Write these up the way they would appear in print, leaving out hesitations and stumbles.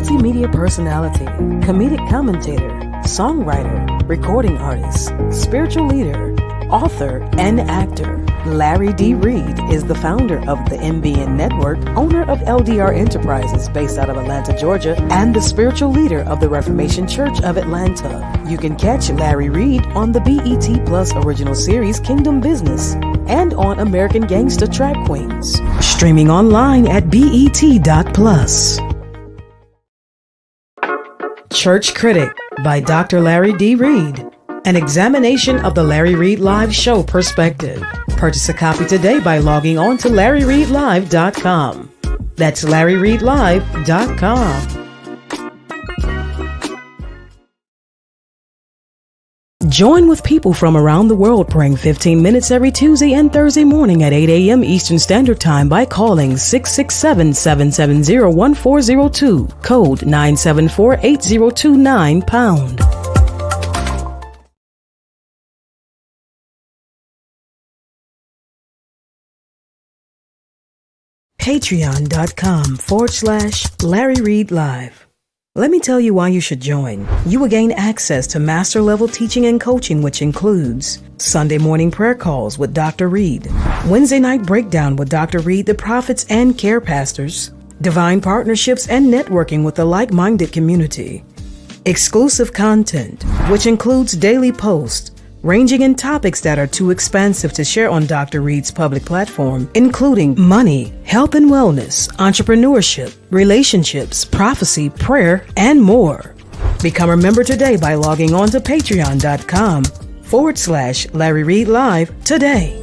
multimedia personality, comedic commentator, songwriter, recording artist, spiritual leader, author, and actor. Larry D. Reid is the founder of the MBN Network, owner of LDR Enterprises based out of Atlanta, Georgia, and the spiritual leader of the Reformation Church of Atlanta. You can catch Larry Reid on the BET Plus original series Kingdom Business and on American Gangsta Trap Queens. Streaming online at BET.plus. Church Critic by Dr. Larry D. Reid. An examination of the Larry Reid Live show perspective. Purchase a copy today by logging on to LarryReidLive.com. That's LarryReidLive.com. Join with people from around the world praying 15 minutes every Tuesday and Thursday morning at 8 a.m. Eastern Standard Time by calling 667-770-1402, code 974-8029#. Patreon.com/Larry Reid Live. Let me tell you why you should join. You will gain access to master level teaching and coaching, which includes Sunday morning prayer calls with Dr. Reid, Wednesday night breakdown with Dr. Reid, the prophets and care pastors, divine partnerships and networking with the like-minded community, exclusive content, which includes daily posts, ranging in topics that are too expansive to share on Dr. Reid's public platform, including money, health and wellness, entrepreneurship, relationships, prophecy, prayer, and more. Become a member today by logging on to patreon.com/Larry Reid Live today.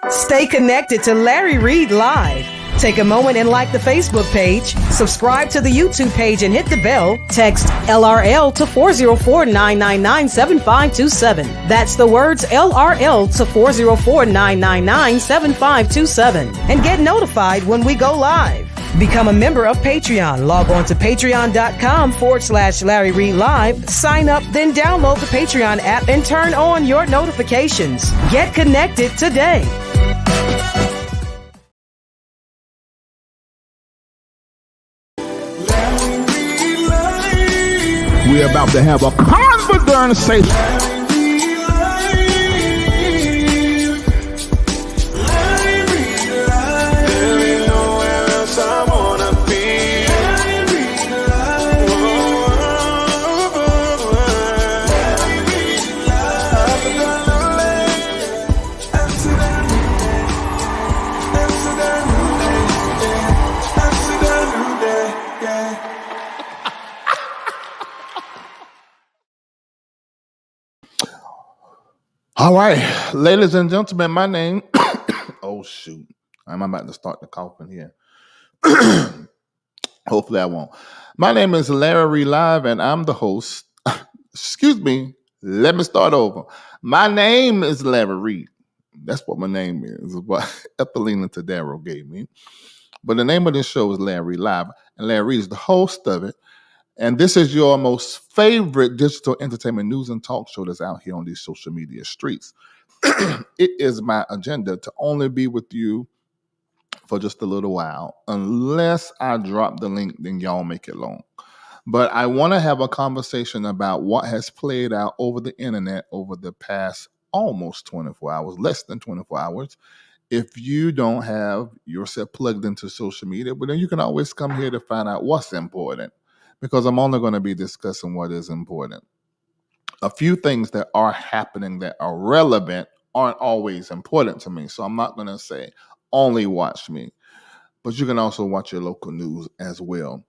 Stay connected to Larry Reid Live. Take a moment and like the Facebook page, subscribe to the YouTube page and hit the bell. Text LRL to 404-999-7527. That's the words LRL to 404-999-7527. And get notified when we go live. Become a member of Patreon. Log on to patreon.com/Larry Reid Live. Sign up, then download the Patreon app and turn on your notifications. Get connected today. We're about to have a conversation. All right, ladies and gentlemen, my name, oh shoot, I'm about to start the coughing here. Hopefully I won't. My name is Larry Reid Live and I'm the host. Excuse me, let me start over. My name is Larry Reid. That's what my name is, what Ephelina Tadaro gave me. But the name of this show is Larry Live, and Larry Reid is the host of it. And this is your most favorite digital entertainment news and talk show that's out here on these social media streets. It is my agenda to only be with you for just a little while. Unless I drop the link, then y'all make it long. But I want to have a conversation about what has played out over the internet over the past almost 24 hours, less than 24 hours. If you don't have yourself plugged into social media, but then you can always come here to find out what's important, because I'm only going to be discussing what is important. A few things that are happening that are relevant aren't always important to me. So I'm not going to say only watch me, but you can also watch your local news as well.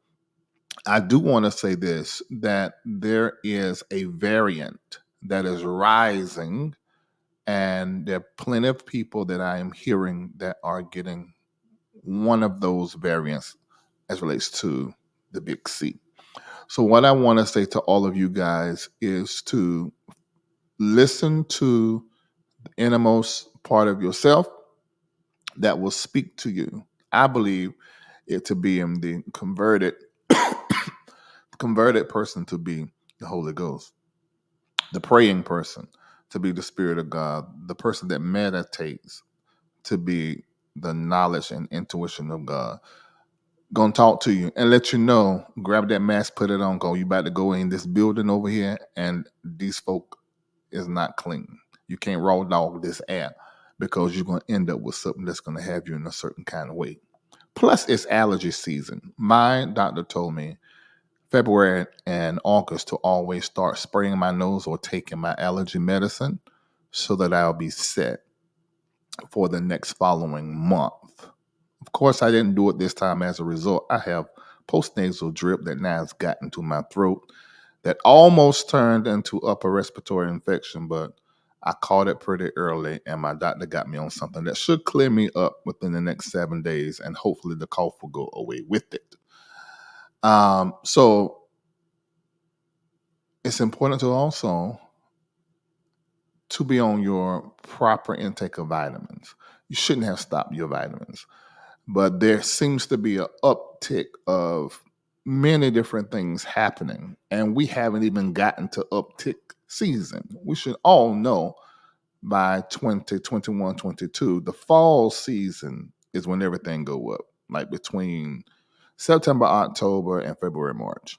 I do want to say this, that there is a variant that is rising, and there are plenty of people that I am hearing that are getting one of those variants as relates to the big C. So what I want to say to all of you guys is to listen to the innermost part of yourself that will speak to you. I believe it to be in the converted converted person to be the Holy Ghost, the praying person to be the Spirit of God, the person that meditates to be the knowledge and intuition of God. Gonna talk to you and let you know, grab that mask, put it on, go. You about to go in this building over here, and these folk is not clean. You can't raw dog this air because you're gonna end up with something that's gonna have you in a certain kind of way. Plus, it's allergy season. My doctor told me February and August to always start spraying my nose or taking my allergy medicine so that I'll be set for the next following month. Of course, I didn't do it this time. As a result, I have postnasal drip that now has gotten to my throat that almost turned into upper respiratory infection, but I caught it pretty early, and my doctor got me on something that should clear me up within the next 7 days, and hopefully the cough will go away with it. So it's important to also to be on your proper intake of vitamins. You shouldn't have stopped your vitamins, but there seems to be an uptick of many different things happening, and we haven't even gotten to uptick season. We should all know by 2021, 22, the fall season is when everything go up, like between September, October, and February, March.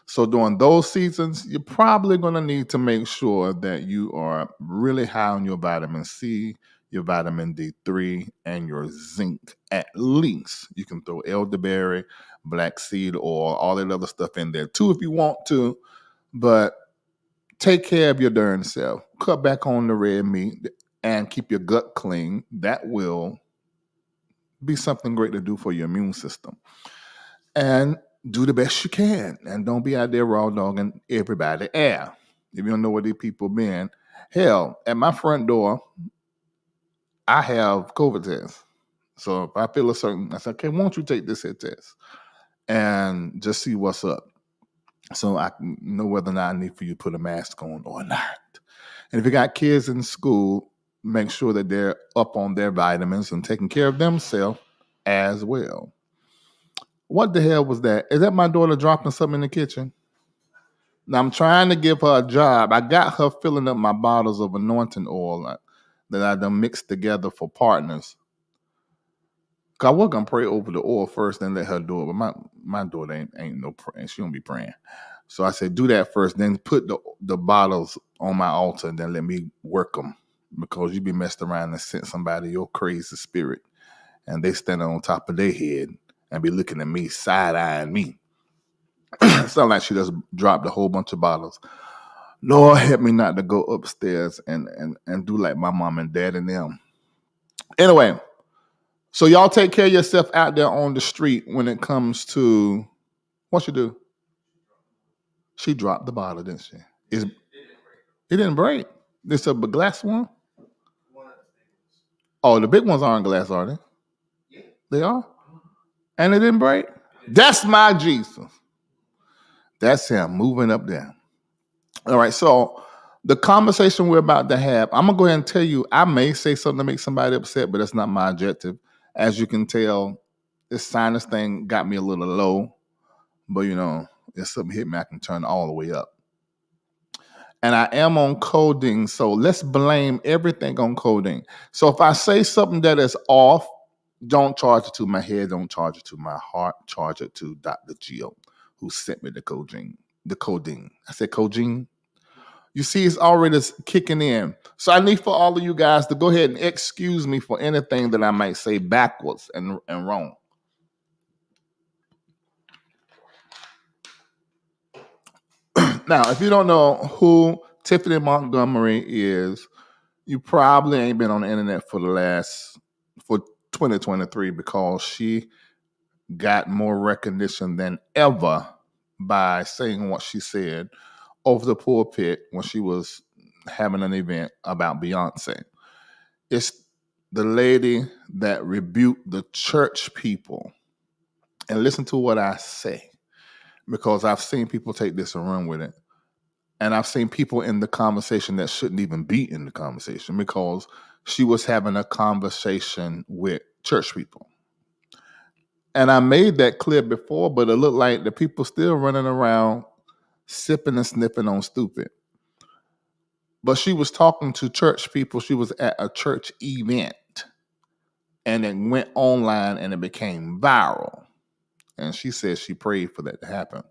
So during those seasons, you're probably going to need to make sure that you are really high on your vitamin C, your vitamin D3, and your zinc at least. You can throw elderberry, black seed oil, all that other stuff in there too if you want to, but take care of your darn self. Cut back on the red meat and keep your gut clean. That will be something great to do for your immune system. And do the best you can. And don't be out there raw dogging everybody air. If you don't know where these people been, hell, at my front door, I have COVID tests. So if I feel a certain, I say, okay, won't you take this here test and just see what's up, so I can know whether or not I need for you to put a mask on or not. And if you got kids in school, make sure that they're up on their vitamins and taking care of themselves as well. What the hell was that? Is that my daughter dropping something in the kitchen? Now I'm trying to give her a job. I got her filling up my bottles of anointing oil that I done mixed together for partners. Cause I was gonna pray over the oil first, then let her do it. But my daughter ain't no praying. She don't be praying. So I said, do that first, then put the bottles on my altar, and then let me work them, because you be messed around and sent somebody your crazy spirit, and they standing on top of their head and be looking at me, side eyeing me. Sound like she just dropped a whole bunch of bottles. Lord, help me not to go upstairs and do like my mom and dad and them. Anyway, so y'all take care of yourself out there on the street when it comes to what you do. She dropped the bottle, didn't she? It didn't break. It's a glass one? Oh, the big ones aren't glass, are they? They are? And it didn't break? That's my Jesus. That's him moving up there. All right, so the conversation we're about to have, I'm going to go ahead and tell you, I may say something to make somebody upset, but that's not my objective. As you can tell, this sinus thing got me a little low, but if something hit me, I can turn all the way up. And I am on codeine, so let's blame everything on codeine. So if I say something that is off, don't charge it to my head, don't charge it to my heart, charge it to Dr. Gio, who sent me the codeine. I said codeine. You see, it's already kicking in. So I need for all of you guys to go ahead and excuse me for anything that I might say backwards and wrong. Now, if you don't know who Tiphani Montgomery is, you probably ain't been on the internet for 2023, because she got more recognition than ever by saying what she said over the pulpit when she was having an event about Beyonce. It's the lady that rebuked the church people. And listen to what I say, because I've seen people take this and run with it. And I've seen people in the conversation that shouldn't even be in the conversation, because she was having a conversation with church people. And I made that clear before, but it looked like the people still running around sipping and sniffing on stupid. But she was talking to church people. She was at a church event and it went online and it became viral. And she said she prayed for that to happen.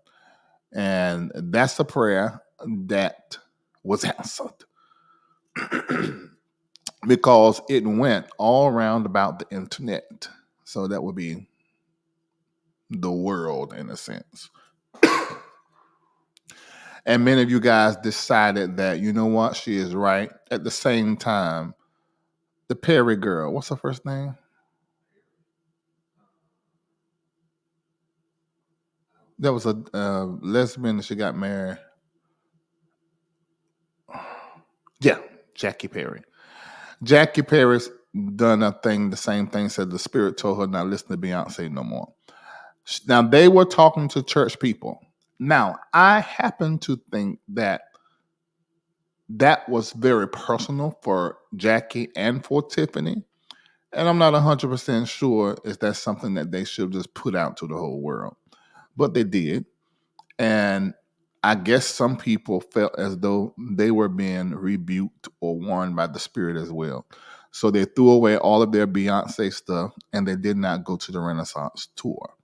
And that's a prayer that was answered because it went all around about the internet. So that would be the world in a sense. And many of you guys decided that, you know what, she is right. At the same time, the Perry girl, what's her first name? There was a lesbian that she got married. Yeah, Jackie Perry. Jackie Perry's done a thing, the same thing, said the spirit told her not listen to Beyonce no more. Now, they were talking to church people. Now, I happen to think that that was very personal for Jackie and for Tiphani. And I'm not 100% sure if that's something that they should just put out to the whole world. But they did. And I guess some people felt as though they were being rebuked or warned by the Spirit as well. So they threw away all of their Beyonce stuff and they did not go to the Renaissance tour.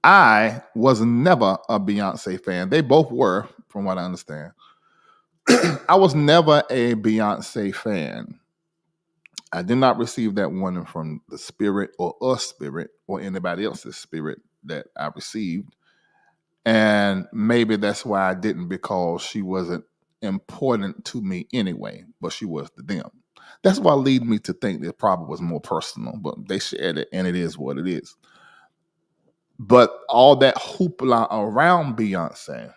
I was never a Beyonce fan. They both were, from what I understand. I was never a Beyonce fan. I did not receive that warning from the Spirit or a spirit or anybody else's spirit that I received. And maybe that's why I didn't, because she wasn't important to me anyway, but she was to them. That's why lead me to think that it probably was more personal, but they shared it and it is what it is. But all that hoopla around Beyonce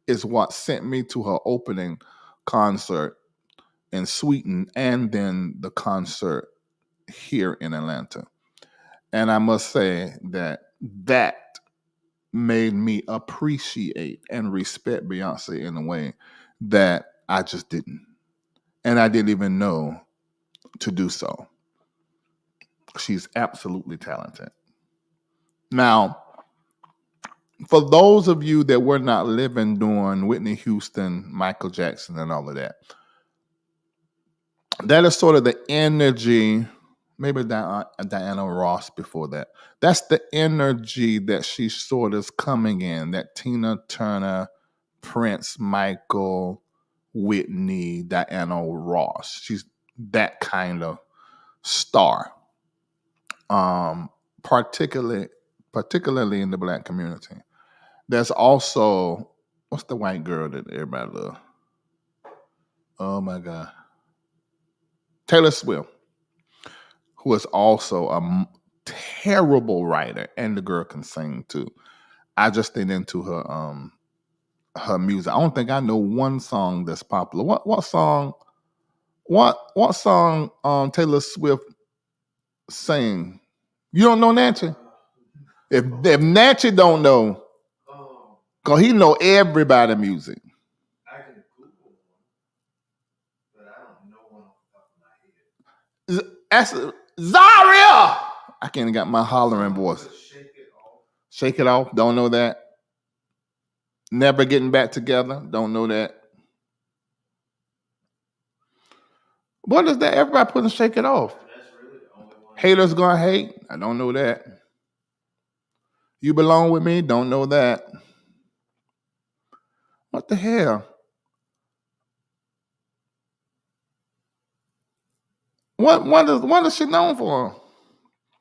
is what sent me to her opening concert in Sweden and then the concert here in Atlanta. And I must say that made me appreciate and respect Beyonce in a way that I just didn't. And I didn't even know to do so. She's absolutely talented. Now, for those of you that were not living during Whitney Houston, Michael Jackson, and all of that, that is sort of the energy, maybe Diana Ross before that. That's the energy that she sort of is coming in, that Tina Turner, Prince, Michael, Whitney, Diana Ross. She's that kind of star. Particularly in the Black community. There's also, what's the white girl that everybody loves? Oh my God. Taylor Swift, who is also a terrible writer, and the girl can sing too. I just ain't into her music. I don't think I know one song that's popular. What song? What song Taylor Swift sang? You don't know Nancy? If Nancy don't know, cause he know everybody music. I can Google one, but I don't know one off the top of my head. That's Zaria. I can't got my hollering voice. Shake it off. Shake it off. Don't know that. Never getting back together. Don't know that. What is that? Everybody putting shake it off. That's really the only one. Haters gonna hate. I don't know that. You belong with me. Don't know that. What the hell? What is she known for?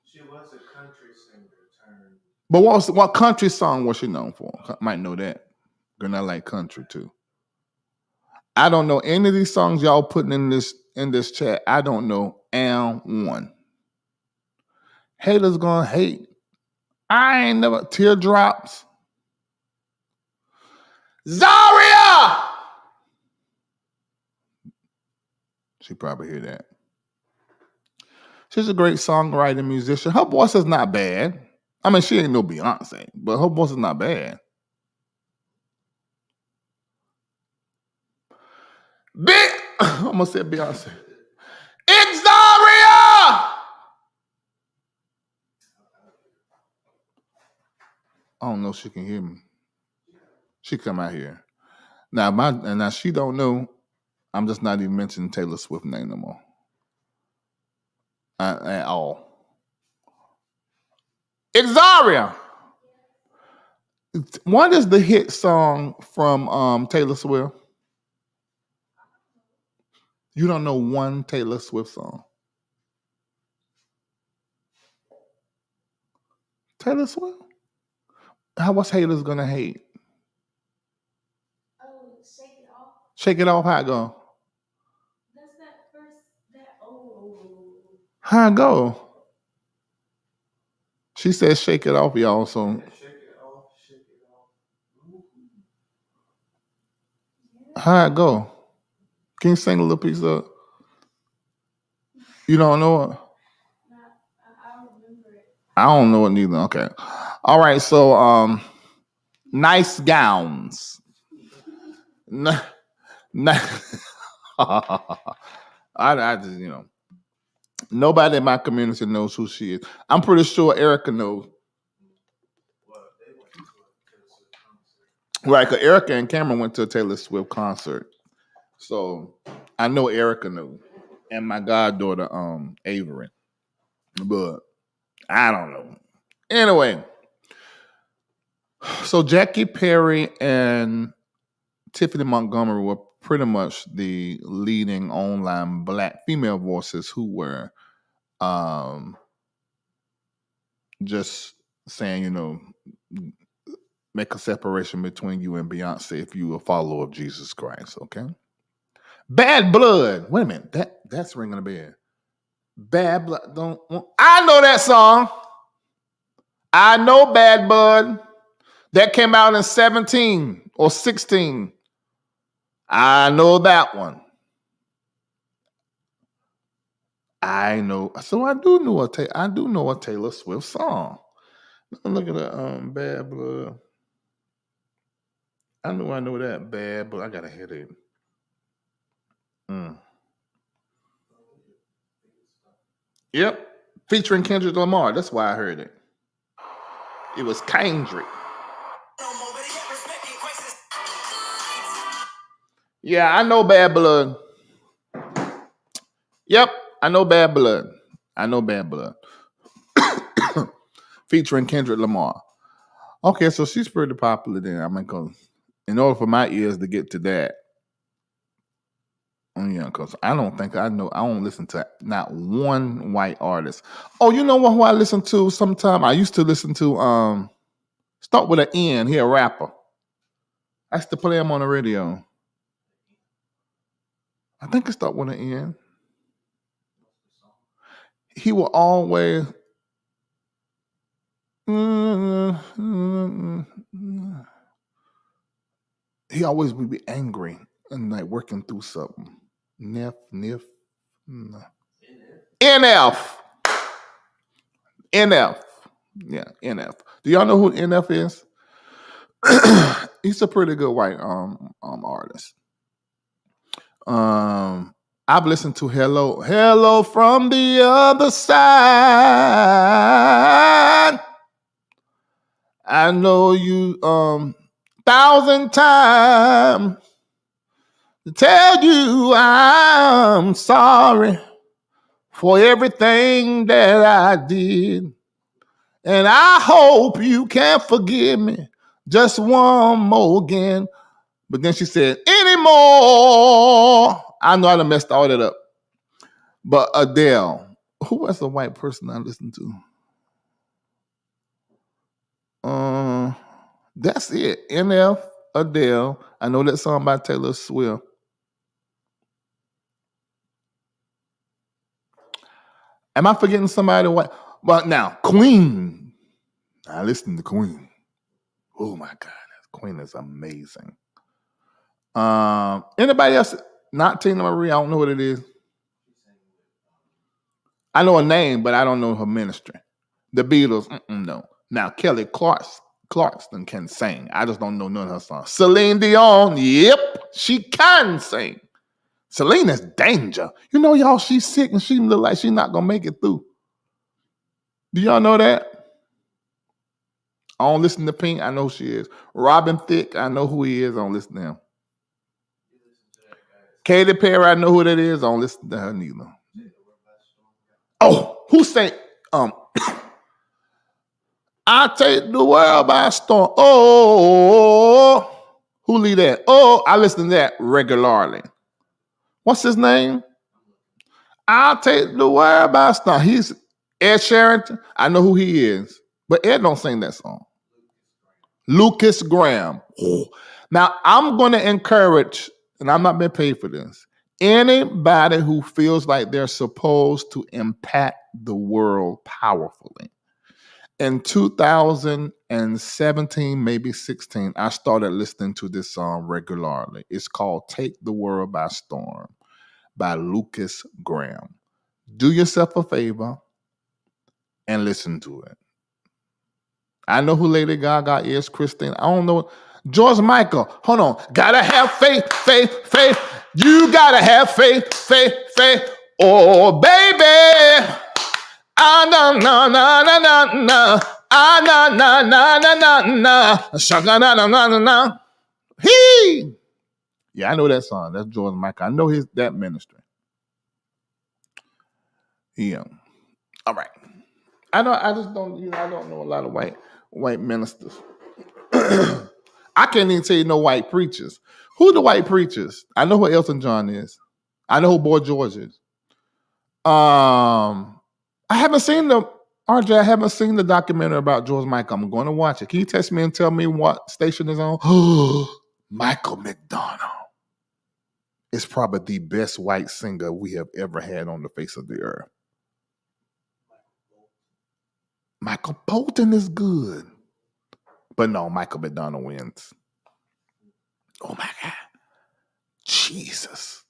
She was a country singer turned. But what country song was she known for? I might know that. Because I like country too. I don't know any of these songs y'all putting in this chat. I don't know and one. Haters gonna hate. I ain't never teardrops. Zaria! She probably hear that. She's a great songwriter, musician. Her voice is not bad. I mean, she ain't no Beyonce, but her voice is not bad. I'm gonna say Beyonce. It's Zaria! I don't know if she can hear me. She come out here. Now she don't know. I'm just not even mentioning Taylor Swift name no more. At all. Exaria. What is the hit song from Taylor Swift? You don't know one Taylor Swift song. Taylor Swift? What's haters gonna hate? Shake It Off. Shake It Off, how it go? That's that first, that, oh. How it go? She says shake it off, y'all, so. Shake It Off, Shake It Off. How it go? Can you sing a little piece of it? You don't know it? I don't remember it. I don't know it neither. Okay. All right, so nice gowns. I just, nobody in my community knows who she is. I'm pretty sure Erica knows. Right, because Erica and Cameron went to a Taylor Swift concert. So I know Erica knew. And my goddaughter, Avery. But I don't know. Anyway, so Jackie Perry and Tiphani Montgomery were pretty much the leading online Black female voices who were just saying, make a separation between you and Beyonce if you a follower of Jesus Christ, okay? Bad Blood. Wait a minute. That's ringing a bell. Bad Blood. I know that song. I know Bad Blood. That came out in 17 or 16. I know that one. I know. So I do know a Taylor Swift song. Look at the Bad Blood. I know that Bad Blood. I got a headache. Yep. Featuring Kendrick Lamar. That's why I heard it. It was Kendrick. Yeah, I know Bad Blood. Yep, I know Bad Blood. Featuring Kendrick Lamar. Okay, so she's pretty popular then. I mean, cause in order for my ears to get to that, because I don't listen to not one white artist. Oh, you know what? Who I listen to sometime? I used to listen to start with an N. He a rapper. I used to play him on the radio. I think it start with an N. He will always. He always would be angry and like working through something. NF. Yeah, NF. Do y'all know who NF is? He's a pretty good white artist. I've listened to Hello from the Other Side. I know you 1,000 times to tell you I'm sorry for everything that I did. And I hope you can forgive me just one more again. But then she said, anymore. I know I done messed all that up. But Adele, who was the white person I listened to? That's it. NF, Adele. I know that song by Taylor Swift. Am I forgetting somebody white? But now, Queen. I listen to Queen. Oh my God, Queen is amazing. Anybody else? Not Tina Marie. I don't know what it is. I know her name, but I don't know her ministry. The Beatles. No. Now Kelly Clarkson can sing. I just don't know none of her songs. Celine Dion. Yep, she can sing. Celine is danger. You know, y'all, she's sick and she look like she's not gonna make it through. Do y'all know that? I don't listen to Pink. I know who she is. Robin Thicke, I know who he is. I don't listen to him. Katy Perry, I know who that is. I don't listen to her neither. Oh, who sang? I take the world by storm. Oh, who lead that? Oh, I listen to that regularly. What's his name? I'll take the world by storm. He's Ed Sheeran. I know who he is, but Ed don't sing that song. Lucas Graham. Oh. Now, I'm going to encourage, and I'm not being paid for this, anybody who feels like they're supposed to impact the world powerfully. In 2017, maybe 16, I started listening to this song regularly. It's called Take the World by Storm by Lucas Graham. Do yourself a favor and listen to it. I know who Lady Gaga is, Christine. I don't know. George Michael. Hold on. Gotta have faith, faith, faith. You gotta have faith, faith, faith. Oh, baby. Ah, no, no, no, no, no, no. Ah, no, no, no, no, no, no. Shaka, no, no, no, no, no. He. Yeah, I know that song. That's George Michael. I know that ministry. Yeah. All right. I just don't, I don't know a lot of white ministers. I can't even tell you no white preachers. Who the white preachers? I know who Elton John is. I know who Boy George is. I haven't seen the documentary about George Michael. I'm going to watch it. Can you text me and tell me what station is on? Michael McDonald is probably the best white singer we have ever had on the face of the earth. Michael Bolton is good. But no, Michael McDonald wins. Oh my God. Jesus.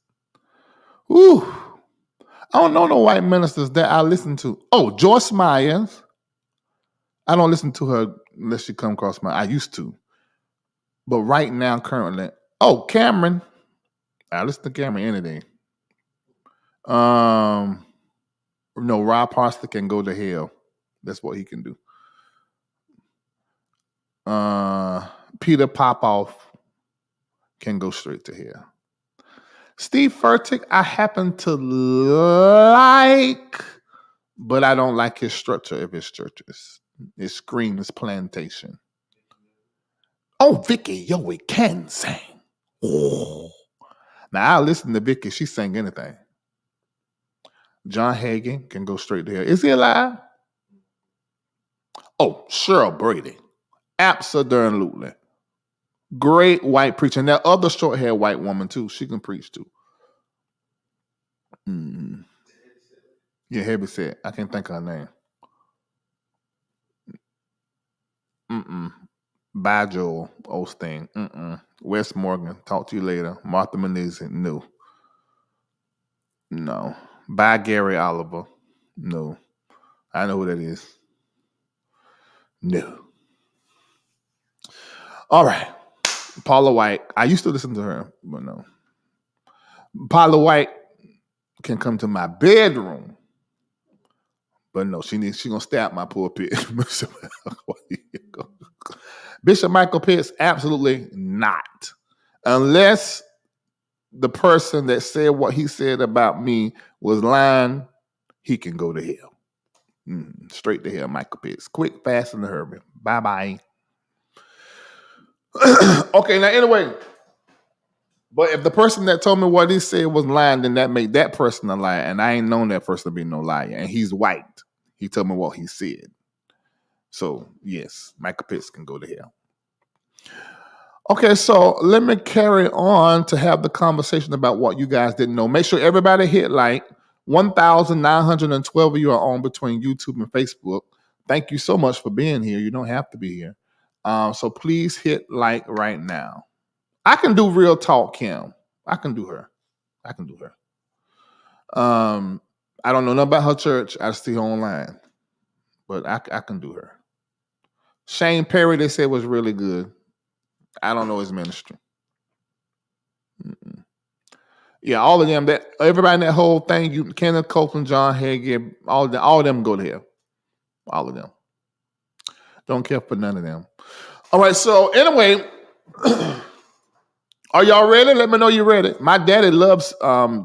Ooh. I don't know no white ministers that I listen to. Oh, Joyce Myers. I don't listen to her unless she come across my. I used to. But right now, currently. Oh, Cameron. I listen to Cameron any day. No, Rob Parsley can go to hell. That's what he can do. Peter Popoff can go straight to hell. Steve Furtick, I happen to like, but I don't like his structure of his churches. It screams plantation. Oh, Vicky Yowie can sing. Oh. Now, I listen to Vicky. She sing anything. John Hagin can go straight to hell. Is he alive? Oh, Cheryl Brady. Absolutely. Great white preacher. And that other short-haired white woman, too. She can preach, too. Yeah, heavy set. I can't think of her name. Bye, Joel Osteen. Wes Morgan. Talk to you later. Martha Menezes. No. Bye, Gary Oliver. No. I know who that is. No. All right. Paula White. I used to listen to her, but no. Paula White can come to my bedroom, but no, she gonna stab my pulpit. Bishop Michael Pitts, absolutely not. Unless the person that said what he said about me was lying, he can go to hell. Straight to hell, Michael Pitts. Quick, fast, and a hurry. Bye-bye. Okay, now anyway, but if the person that told me what he said was lying, then that made that person a liar, and I ain't known that person to be no liar, and he's white. He told me what he said. So, yes, Michael Pitts can go to hell. Okay, so let me carry on to have the conversation about what you guys didn't know. Make sure everybody hit like. 1,912 of you are on between YouTube and Facebook. Thank you so much for being here. You don't have to be here. So please hit like right now. I can do real talk, Kim. I can do her. I don't know nothing about her church. I see her online. But I can do her. Shane Perry, they said, was really good. I don't know his ministry. Yeah, all of them, that everybody in that whole thing, Kenneth Copeland, John Hagin, all of them go to hell. All of them. Don't care for none of them. All right, so anyway, are y'all ready? Let me know you're ready. My daddy loves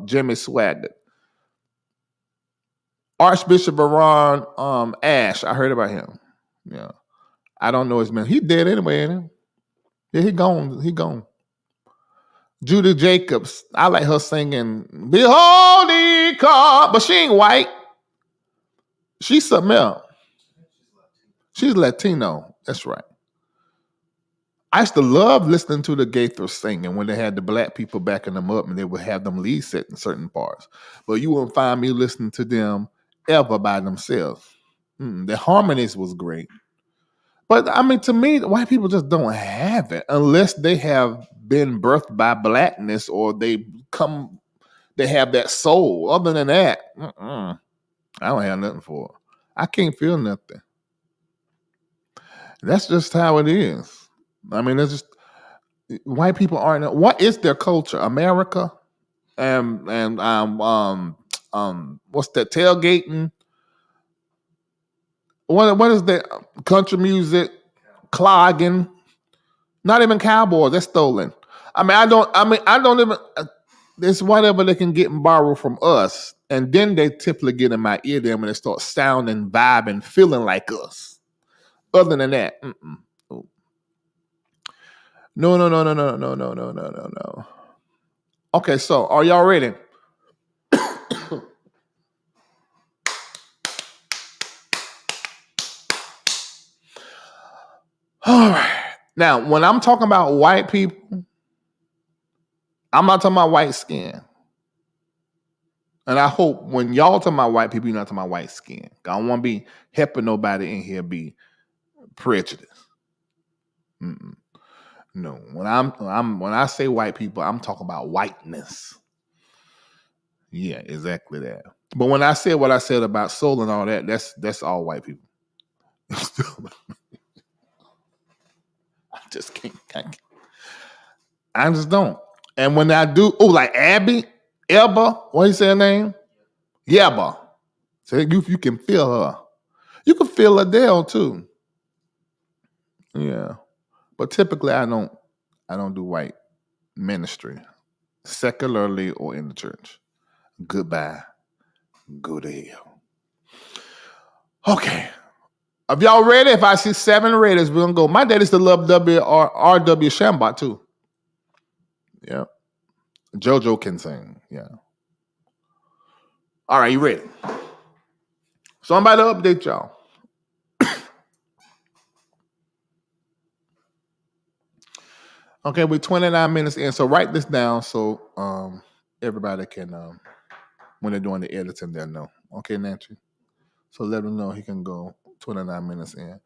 Jimmy Swaggart. Archbishop Aaron Ash. I heard about him. Yeah. I don't know his name. He dead anyway, ain't he? Yeah, he gone. He gone. Judy Jacobs. I like her singing Behold He Come. But she ain't white. She's something else. She's Latino. That's right. I used to love listening to the Gaithers singing when they had the black people backing them up and they would have them lead set in certain parts. But you wouldn't find me listening to them ever by themselves. The harmonies was great. But I mean, to me, white people just don't have it unless they have been birthed by blackness or they have that soul. Other than that, I don't have nothing for it. I can't feel nothing. That's just how it is. I mean, it's just white people aren't. What is their culture? America, and what's that? Tailgating. What is that? Country music, clogging. Not even cowboys. They're stolen. I don't even. It's whatever they can get and borrow from us, and then they typically get in my ear. Then when they start sounding, vibing, feeling like us. Other than that, no. Okay, so are y'all ready? All right. Now, when I'm talking about white people, I'm not talking about white skin. And I hope when y'all talking about white people, you're not talking about white skin. I don't want to be helping nobody in here be prejudiced. No, when I say white people, I'm talking about whiteness. Yeah, exactly that. But when I said what I said about soul and all that, that's all white people. I just can't. I just don't. And when I do, like Abby, Elba, what you say her name? Yeba. So you can feel her. You can feel Adele too. Yeah. But typically I don't do white ministry, secularly or in the church. Goodbye. Go to hell. Okay. If y'all ready, if I see 7 readers, we're gonna go. My daddy's to love R.W. Shambach too. Yeah. JoJo can sing. Yeah. All right, you ready? So I'm about to update y'all. Okay, we're 29 minutes in. So write this down so everybody can, when they're doing the editing, they'll know. Okay, Nancy? So let them know he can go 29 minutes in.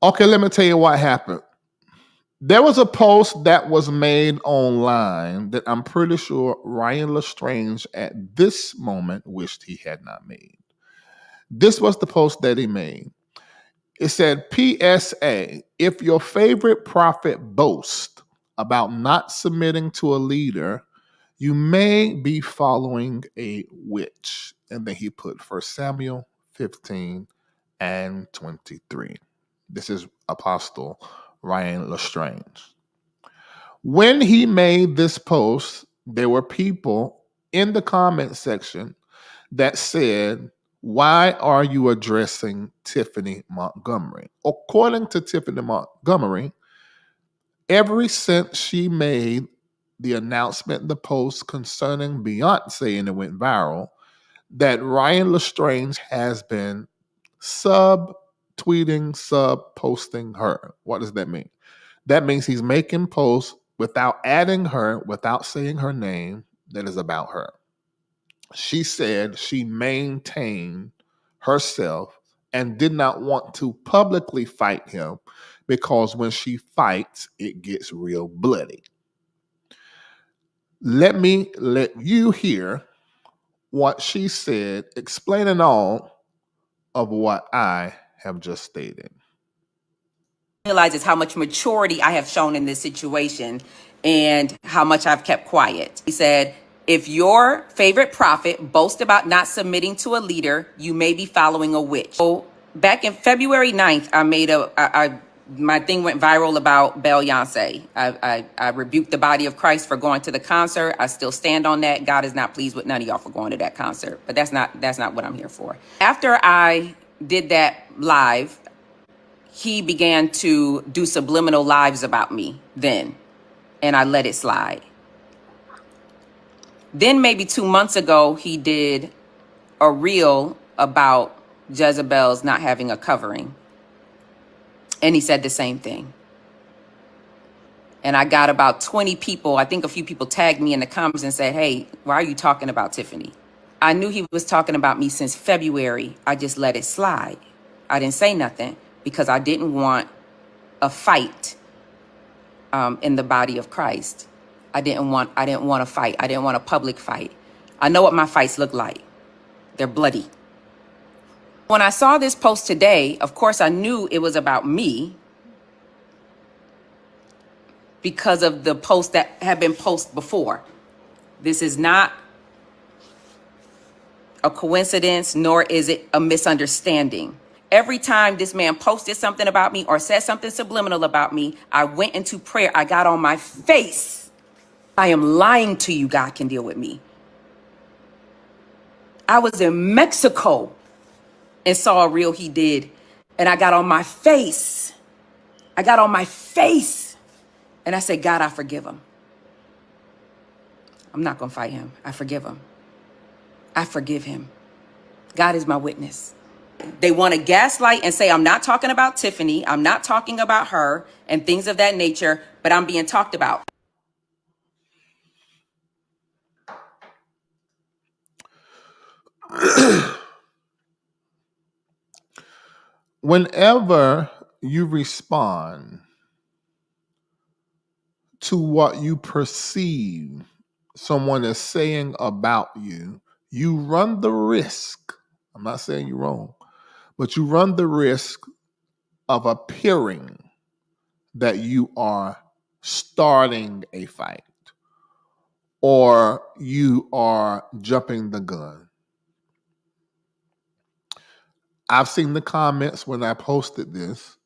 Okay, let me tell you what happened. There was a post that was made online that I'm pretty sure Ryan LeStrange at this moment wished he had not made. This was the post that he made. It said, PSA, if your favorite prophet boasts about not submitting to a leader, you may be following a witch. And then he put 1 Samuel 15 and 23. This is Apostle Ryan LeStrange. When he made this post, there were people in the comment section that said, why are you addressing Tiphani Montgomery? According to Tiphani Montgomery, ever since she made the announcement, the post concerning Beyonce, and it went viral, that Ryan LeStrange has been sub-tweeting, sub-posting her. What does that mean? That means he's making posts without adding her, without saying her name, that is about her. She said she maintained herself and did not want to publicly fight him because when she fights, it gets real bloody. Let me let you hear what she said, explaining all of what I have just stated. Realizes how much maturity I have shown in this situation and how much I've kept quiet. He said, if your favorite prophet boasts about not submitting to a leader, you may be following a witch. So Back in February 9th, my thing went viral about Beyonce. I rebuked the body of Christ for going to the concert. I still stand on that. God is not pleased with none of y'all for going to that concert. But that's not what I'm here for. After I did that live, he began to do subliminal lives about me then, and I let it slide. Then maybe 2 months ago, he did a reel about Jezebel's not having a covering. And he said the same thing. And I got about 20 people, I think a few people tagged me in the comments and said, hey, why are you talking about Tiphani? I knew he was talking about me since February. I just let it slide. I didn't say nothing because I didn't want a fight in the body of Christ. I didn't want a fight. I didn't want a public fight. I know what my fights look like. They're bloody. When I saw this post today, of course, I knew it was about me because of the posts that have been posted before. This is not a coincidence, nor is it a misunderstanding. Every time this man posted something about me or said something subliminal about me, I went into prayer. I got on my face. I am lying to you. God can deal with me. I was in Mexico and saw a reel he did, and I got on my face. I got on my face, and I said, God, I forgive him. I'm not going to fight him. I forgive him. I forgive him. God is my witness. They want to gaslight and say, I'm not talking about Tiphani. I'm not talking about her and things of that nature, but I'm being talked about. Whenever you respond to what you perceive someone is saying about you, you run the risk. I'm not saying you're wrong, but you run the risk of appearing that you are starting a fight or you are jumping the gun. I've seen the comments when I posted this,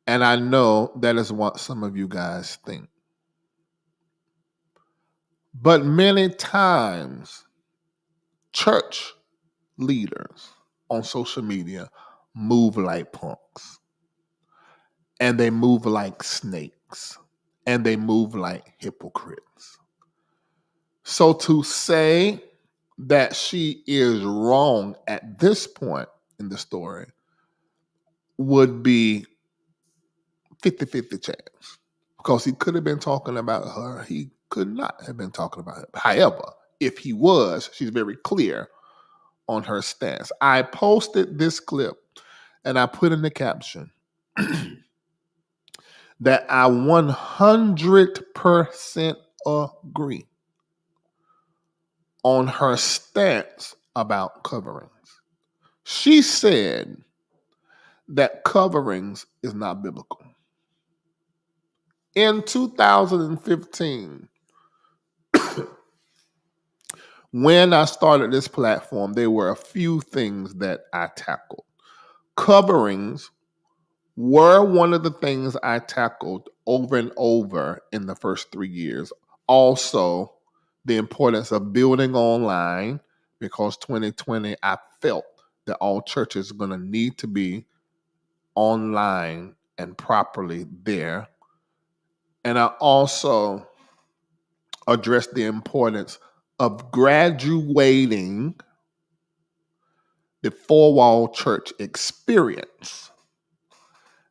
and I know that is what some of you guys think. But many times, church leaders on social media move like punks, and they move like snakes, and they move like hypocrites. So to say that she is wrong at this point in the story would be 50-50 chance, because he could have been talking about her. He could not have been talking about her. However, if he was, she's very clear on her stance. I posted this clip and I put in the caption that I 100% agree on her stance about coverings. She said that coverings is not biblical. In 2015, when I started this platform, there were a few things that I tackled. Coverings were one of the things I tackled over and over in the first 3 years. Also, the importance of building online, because 2020, I felt that all churches are going to need to be online and properly there. And I also addressed the importance of graduating the four-wall church experience.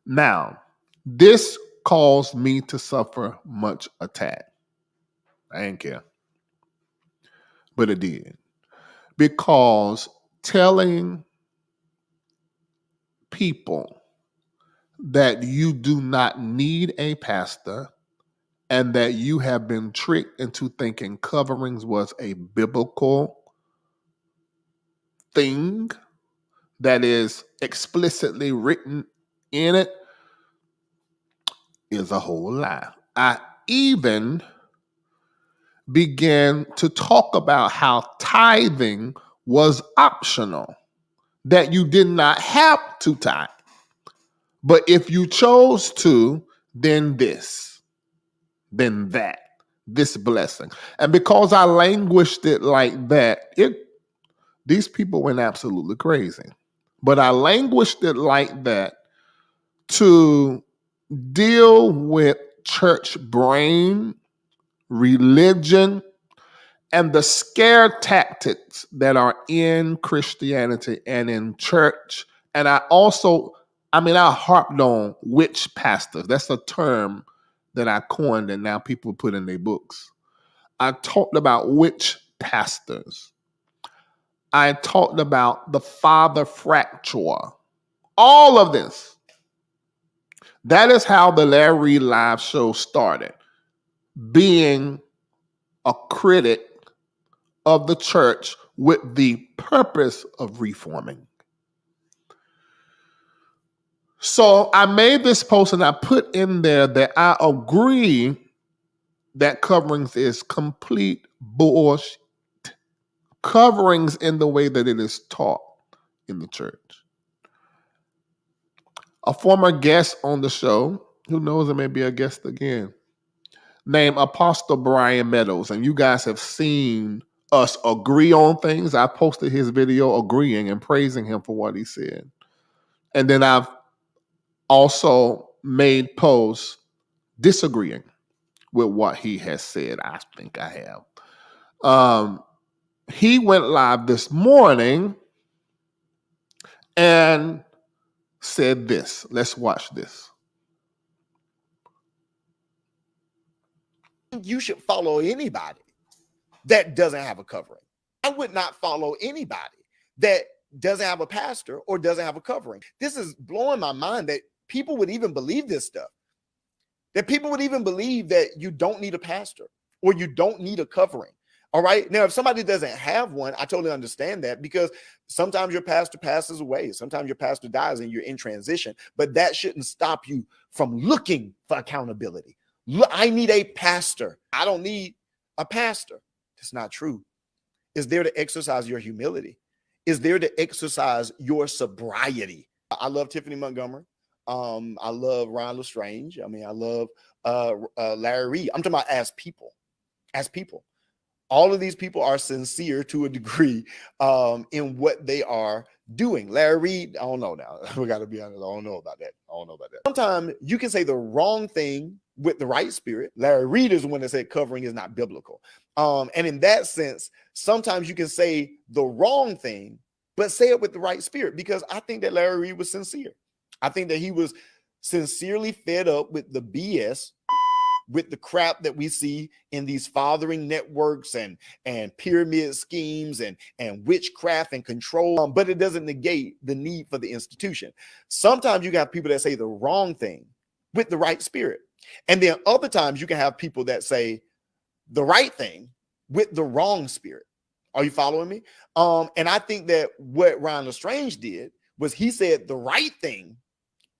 Now, this caused me to suffer much attack. I didn't care, but it did. Because telling people that you do not need a pastor and that you have been tricked into thinking coverings was a biblical thing that is explicitly written in it is a whole lie. I even began to talk about how tithing was optional. that you did not have to tithe. But if you chose to, then this, then that, this blessing. And because I languished it like that, these people went absolutely crazy. But I languished it like that to deal with church brain, religion, and the scare tactics that are in Christianity and in church. And I harped on witch pastors. That's a term that I coined and now people put in their books. I talked about witch pastors. I talked about the father fracture. All of this. That is how the Larry Reid Live show started. Being a critic of the church with the purpose of reforming. So I made this post and I put in there that I agree that coverings is complete bullshit. Coverings in the way that it is taught in the church. A former guest on the show, who knows, it may be a guest again, named Apostle Bryan Meadows. And you guys have seen us agree on things. I posted his video agreeing and praising him for what he said. And then I've also made posts disagreeing with what he has said. I think I have. He went live this morning and said this. Let's watch this. You should follow anybody that doesn't have a covering. I would not follow anybody that doesn't have a pastor or doesn't have a covering. This is blowing my mind that people would even believe this stuff. That people would even believe that you don't need a pastor or you don't need a covering. All right. Now, if somebody doesn't have one, I totally understand that, because sometimes your pastor passes away. Sometimes your pastor dies and you're in transition. But that shouldn't stop you from looking for accountability. Look, I need a pastor. I don't need a pastor. It's not true. It's there to exercise your humility. It's there to exercise your sobriety. I love Tiphani Montgomery. I love LeStrange. I mean, I love Larry Reid. I'm talking about as people. As people. All of these people are sincere to a degree in what they are doing. Larry Reid, I don't know now. We got to be honest. I don't know about that. Sometimes you can say the wrong thing with the right spirit. Larry Reid is the one that said covering is not biblical. And in that sense, sometimes you can say the wrong thing, but say it with the right spirit, because I think that Larry Reid was sincere. I think that he was sincerely fed up with the BS, with the crap that we see in these fathering networks and pyramid schemes and witchcraft and control, but it doesn't negate the need for the institution. Sometimes you got people that say the wrong thing with the right spirit. And then other times you can have people that say the right thing with the wrong spirit. Are you following me? And I think that what Ryan LeStrange did was he said the right thing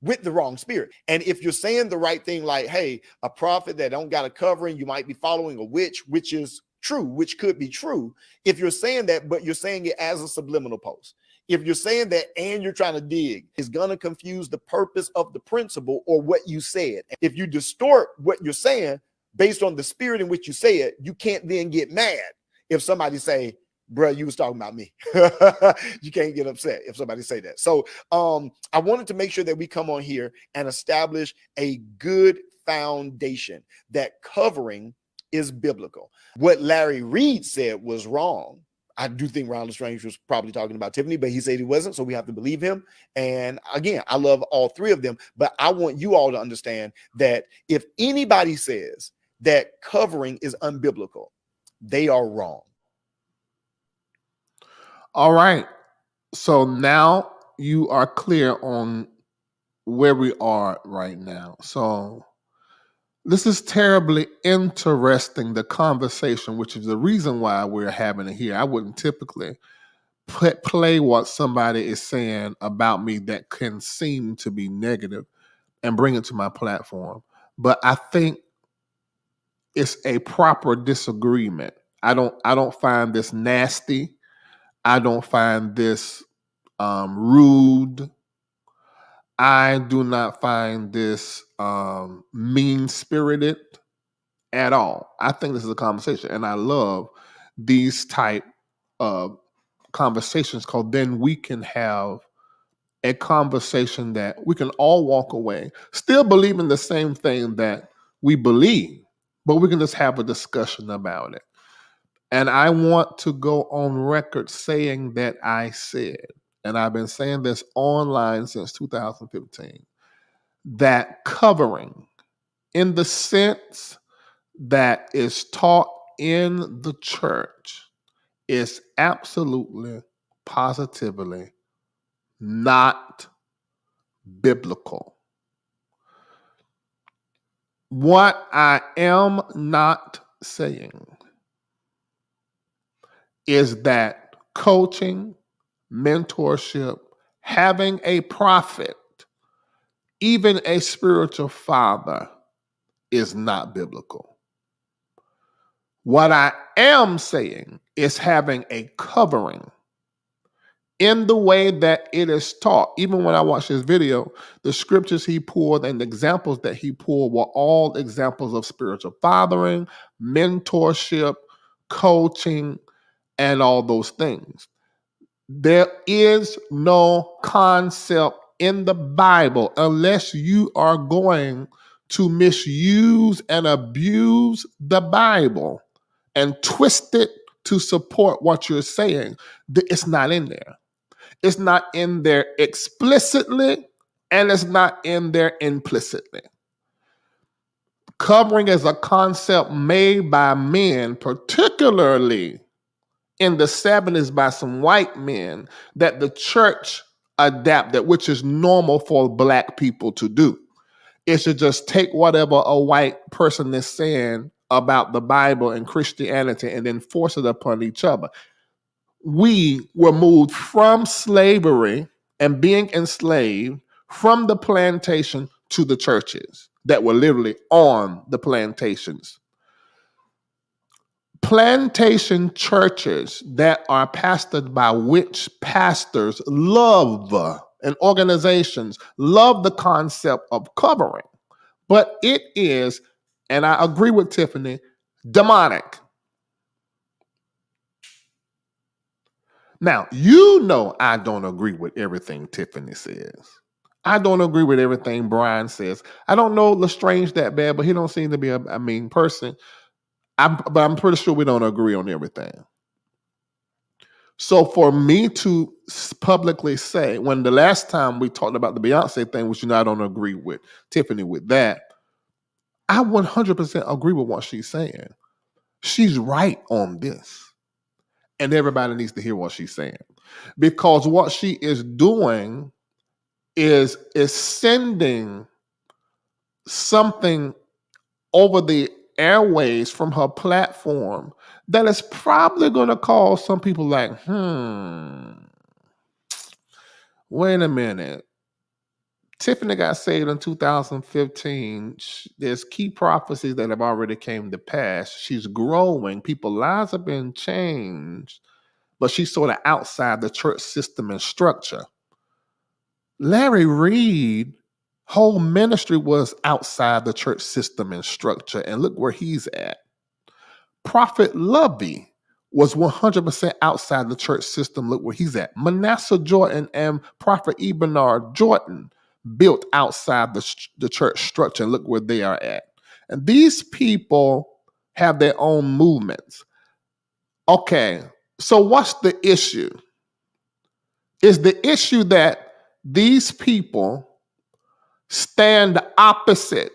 with the wrong spirit. And if you're saying the right thing, like, hey, a prophet that don't got a covering, you might be following a witch, which is true, which could be true. If you're saying that, but you're saying it as a subliminal post, if you're saying that and you're trying to dig, it's going to confuse the purpose of the principle or what you said. If you distort what you're saying based on the spirit in which you say it, you can't then get mad if somebody say, bro, you was talking about me. You can't get upset if somebody say that. So I wanted to make sure that we come on here and establish a good foundation that covering is biblical. What Larry Reid said was wrong. I do think Ryan LeStrange was probably talking about Tiphani, but he said he wasn't, so we have to believe him. And again, I love all three of them, but I want you all to understand that if anybody says that covering is unbiblical, they are wrong. All right. So now you are clear on where we are right now. So this is terribly interesting, the conversation, which is the reason why we're having it here. I wouldn't typically play what somebody is saying about me that can seem to be negative and bring it to my platform. But I think it's a proper disagreement. I don't find this nasty. I don't find this rude. I do not find this mean-spirited at all. I think this is a conversation, and I love these type of conversations because then we can have a conversation that we can all walk away still believing the same thing that we believe, but we can just have a discussion about it. And I want to go on record saying that I said, and I've been saying this online since 2015, that covering in the sense that is taught in the church is absolutely, positively not biblical. What I am not saying is that coaching, mentorship, having a prophet, even a spiritual father, is not biblical. What I am saying is having a covering in the way that it is taught. Even when I watched this video, the scriptures he pulled and the examples that he pulled were all examples of spiritual fathering, mentorship, coaching, and all those things. There is no concept in the Bible unless you are going to misuse and abuse the Bible and twist it to support what you're saying. It's not in there. It's not in there explicitly, and it's not in there implicitly. Covering is a concept made by men, particularly in the 70s by some white men, that the church adapted, which is normal for Black people to do. It should just take whatever a white person is saying about the Bible and Christianity and then force it upon each other. We were moved from slavery and being enslaved from the plantation to the churches that were literally on the plantations. Plantation churches that are pastored by which pastors love and organizations love the concept of covering, but it is, and I agree with Tiphani, demonic. Now, you know I don't agree with everything Tiphani says. I don't agree with everything Bryan says. I don't know LeStrange that bad, but he don't seem to be a mean person. But I'm pretty sure we don't agree on everything. So for me to publicly say, when the last time we talked about the Beyonce thing, which I don't agree with Tiphani with that, I 100% agree with what she's saying. She's right on this. And everybody needs to hear what she's saying. Because what she is doing is sending something over the airways from her platform that is probably going to cause some people like, wait a minute. Tiphani got saved in 2015. There's key prophecies that have already came to pass. She's growing. People's lives have been changed, but she's sort of outside the church system and structure. Larry Reid, whole ministry was outside the church system and structure, and look where he's at. Prophet Lovey was 100% outside the church system. Look where he's at. Manasseh Jordan and Prophet Ebenard Jordan built outside the church structure, and look where they are at. And these people have their own movements. Okay, so what's the issue? Is the issue that these people stand opposite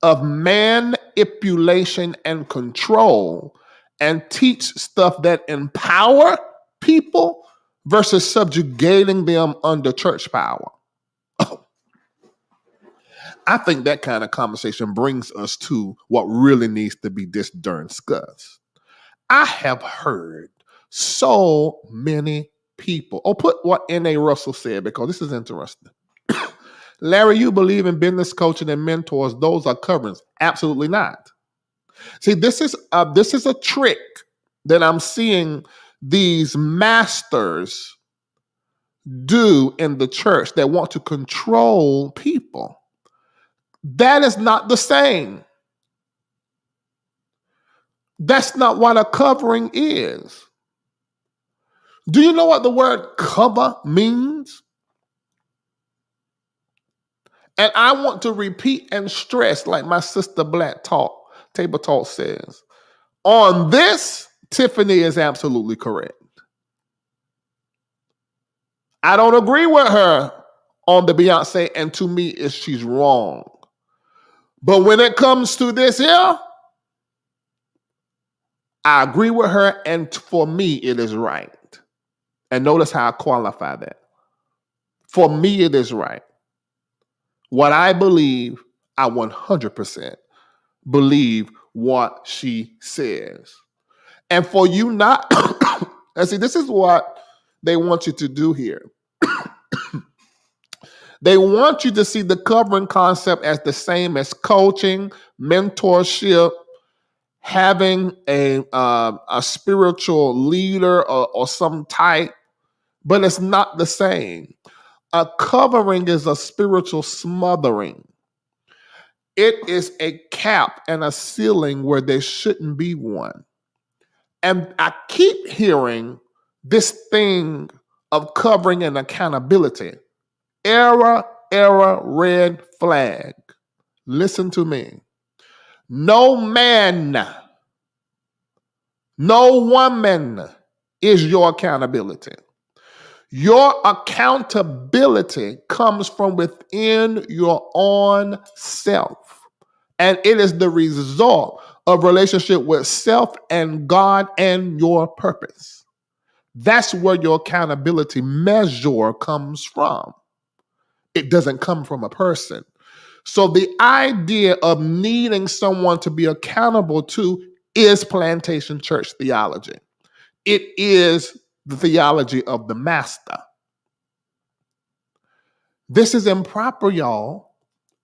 of manipulation and control and teach stuff that empower people versus subjugating them under church power? I think that kind of conversation brings us to what really needs to be discussed. I have heard so many people, put what N.A. Russell said, because this is interesting. Larry, you believe in business coaching and mentors. Those are coverings. Absolutely not. See, this is a trick that I'm seeing these masters do in the church that want to control people. That is not the same. That's not what a covering is. Do you know what the word cover means? And I want to repeat and stress, like my sister Black Talk, Table Talk says, on this, Tiphani is absolutely correct. I don't agree with her on the Beyonce, and to me, she's wrong. But when it comes to this here, I agree with her, and for me, it is right. And notice how I qualify that. For me, it is right. What I believe, I 100% believe what she says. And for you not, and see, this is what they want you to do here. They want you to see the covering concept as the same as coaching, mentorship, having a spiritual leader or some type, but it's not the same. A covering is a spiritual smothering. It is a cap and a ceiling where there shouldn't be one. And I keep hearing this thing of covering and accountability. Error, red flag. Listen to me. No man, no woman is your accountability. Your accountability comes from within your own self. And it is the result of relationship with self and God and your purpose. That's where your accountability measure comes from. It doesn't come from a person. So the idea of needing someone to be accountable to is plantation church theology. It is the theology of the master. This is improper, y'all,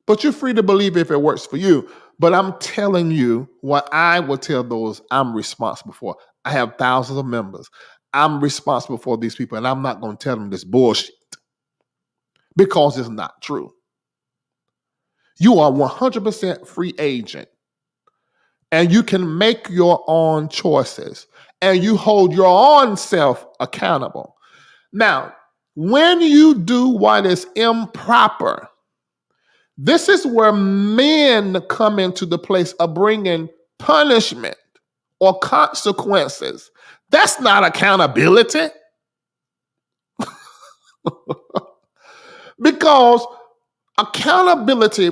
but you're free to believe if it works for you. But I'm telling you what I will tell those I'm responsible for. I have thousands of members. I'm responsible for these people, and I'm not going to tell them this bullshit because it's not true. You are 100% free agent, and you can make your own choices, and you hold your own self accountable. Now, when you do what is improper, this is where men come into the place of bringing punishment or consequences. That's not accountability. Because accountability,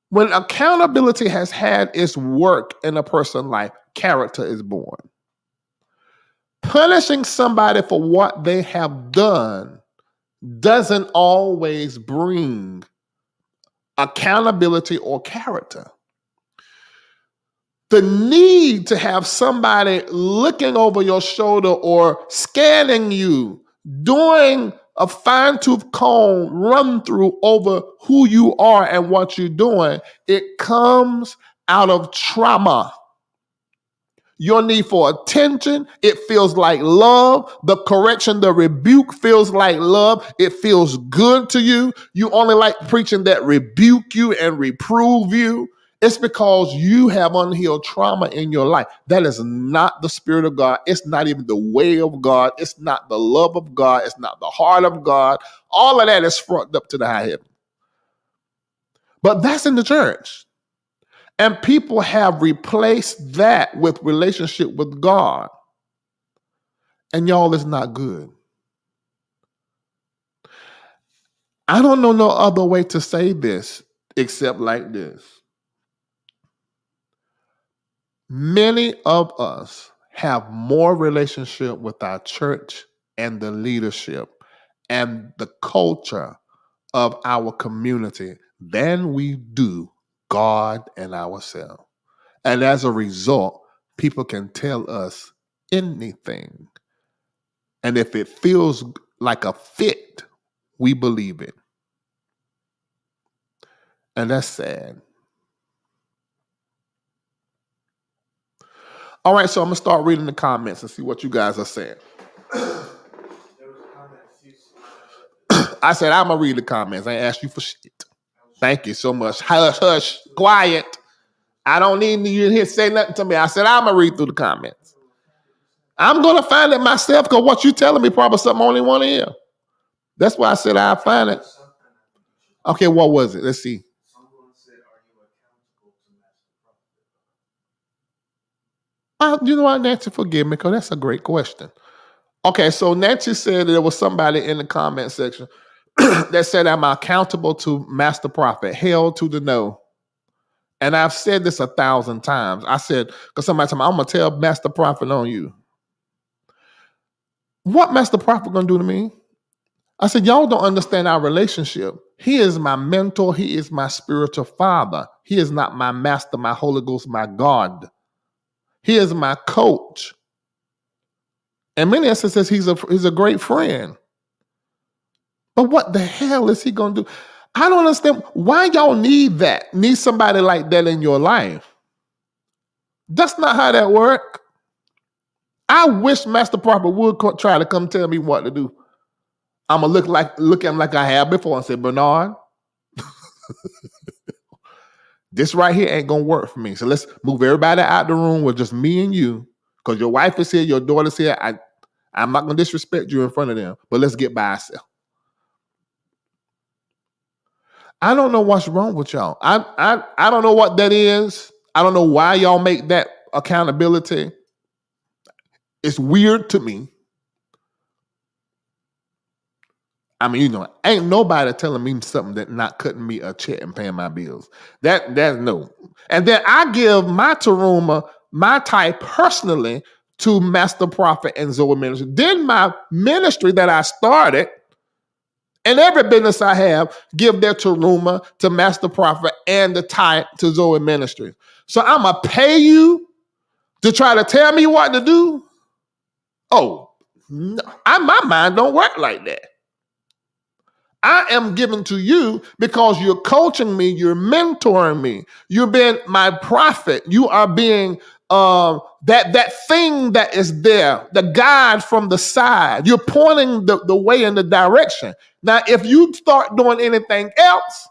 when accountability has had its work in a person's life, character is born. Punishing somebody for what they have done doesn't always bring accountability or character. The need to have somebody looking over your shoulder or scanning you, doing a fine-tooth comb run through over who you are and what you're doing, it comes out of trauma. Your need for attention, it feels like love. The correction, the rebuke feels like love. It feels good to you. You only like preaching that rebuke you and reprove you. It's because you have unhealed trauma in your life. That is not the Spirit of God. It's not even the way of God. It's not the love of God. It's not the heart of God. All of that is front up to the high heaven. But that's in the church. And people have replaced that with relationship with God. And y'all, it's not good. I don't know no other way to say this except like this. Many of us have more relationship with our church and the leadership and the culture of our community than we do God and ourselves. And as a result, people can tell us anything. And if it feels like a fit, we believe it. And that's sad. All right, so I'm going to start reading the comments and see what you guys are saying. There was a comment, I said, I'm going to read the comments. I ain't asked you for shit. Thank you so much. Hush, hush, quiet. I don't need you to say nothing to me. I said, I'm going to read through the comments. I'm going to find it myself because what you telling me probably something I only want to hear. That's why I said I'll find it. Okay, what was it? Let's see. Someone said, "Are you accountable to Master Prophet?" You know what, Nancy, forgive me because that's a great question. Okay, so Nancy said there was somebody in the comment section that said I'm accountable to Master Prophet. Hell to the no. And I've said this 1,000 times. I said, because somebody told me, I'm going to tell Master Prophet on you. What Master Prophet going to do to me? I said, y'all don't understand our relationship. He is my mentor. He is my spiritual father. He is not my master, my Holy Ghost, my God. He is my coach. In many instances, he's a great friend. But what the hell is he going to do? I don't understand why y'all need that. Need somebody like that in your life. That's not how that works. I wish Master Prophet would try to come tell me what to do. I'm going to look at him like I have before and say, Bernard, this right here ain't going to work for me. So let's move everybody out the room with just me and you. Because your wife is here, your daughter's here. I'm not going to disrespect you in front of them, but let's get by ourselves. I don't know what's wrong with y'all. I don't know what that is. I don't know why y'all make that accountability. It's weird to me. I mean, ain't nobody telling me something that not cutting me a check and paying my bills. That's no. And then I give my Taruma, my tithe personally to Master Prophet and Zoe Ministry. Then my ministry that I started, and every business I have, give their Taruma to Master Prophet and the tithe to Zoe Ministry. So I'm going to pay you to try to tell me what to do? Oh, no, my mind don't work like that. I am giving to you because you're coaching me, you're mentoring me, you're being my prophet, you are being that thing that is there, the guide from the side. You're pointing the way in the direction. Now, if you start doing anything else,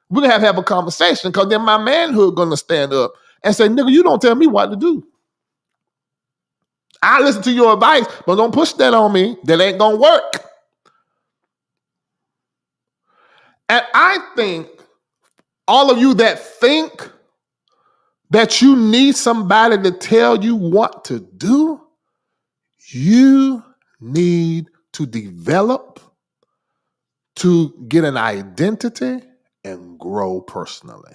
we're gonna have a conversation because then my manhood gonna stand up and say, nigga, you don't tell me what to do. I listen to your advice, but don't push that on me. That ain't gonna work. And I think all of you that think that you need somebody to tell you what to do, you need to develop to get an identity and grow personally.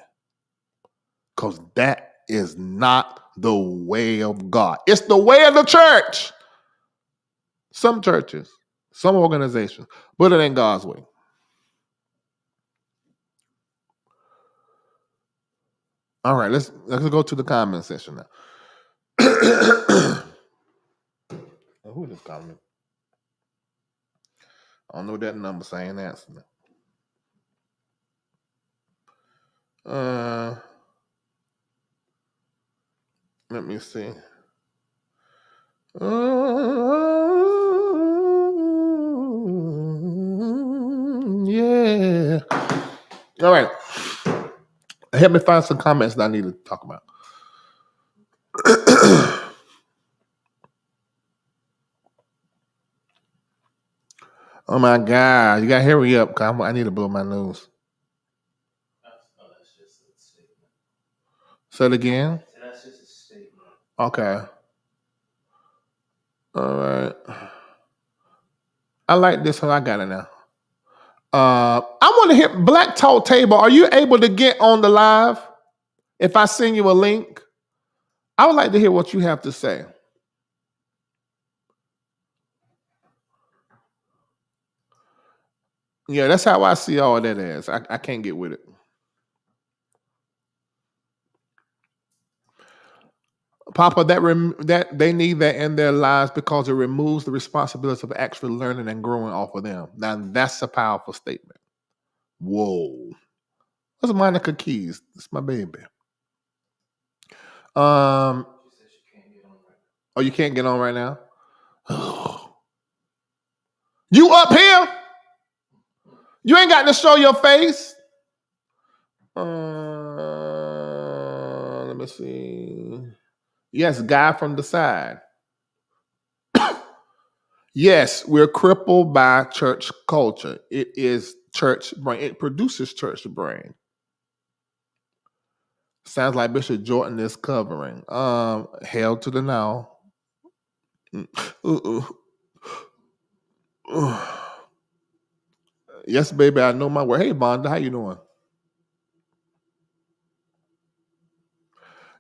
Because that is not the way of God. It's the way of the church. Some churches, some organizations, but it ain't God's way. All right, let's go to the comment section now. Who just comment? I don't know that number, so I ain't answering it. Let me see. Yeah. All right. Help me find some comments that I need to talk about. Oh my God. You got to hurry up. I need to blow my nose. That's just a statement. Say it again. That's just a statement. Okay. All right. I like this one. I got it now. I want to hear Black Talk Table. Are you able to get on the live? If I send you a link, I would like to hear what you have to say. Yeah, that's how I see all that as. I can't get with it. Papa, that they need that in their lives because it removes the responsibility of actually learning and growing off of them. Now, that's a powerful statement. Whoa. That's Monica Keys. That's my baby. Oh, you can't get on right now? You up here? You ain't got to show your face. Let me see. Yes, guy from the side. Yes, we're crippled by church culture. It is church brain. It produces church brain. Sounds like Bishop Jordan is covering. Hell to the now. Yes, baby, I know my word. Hey, Bonda, how you doing?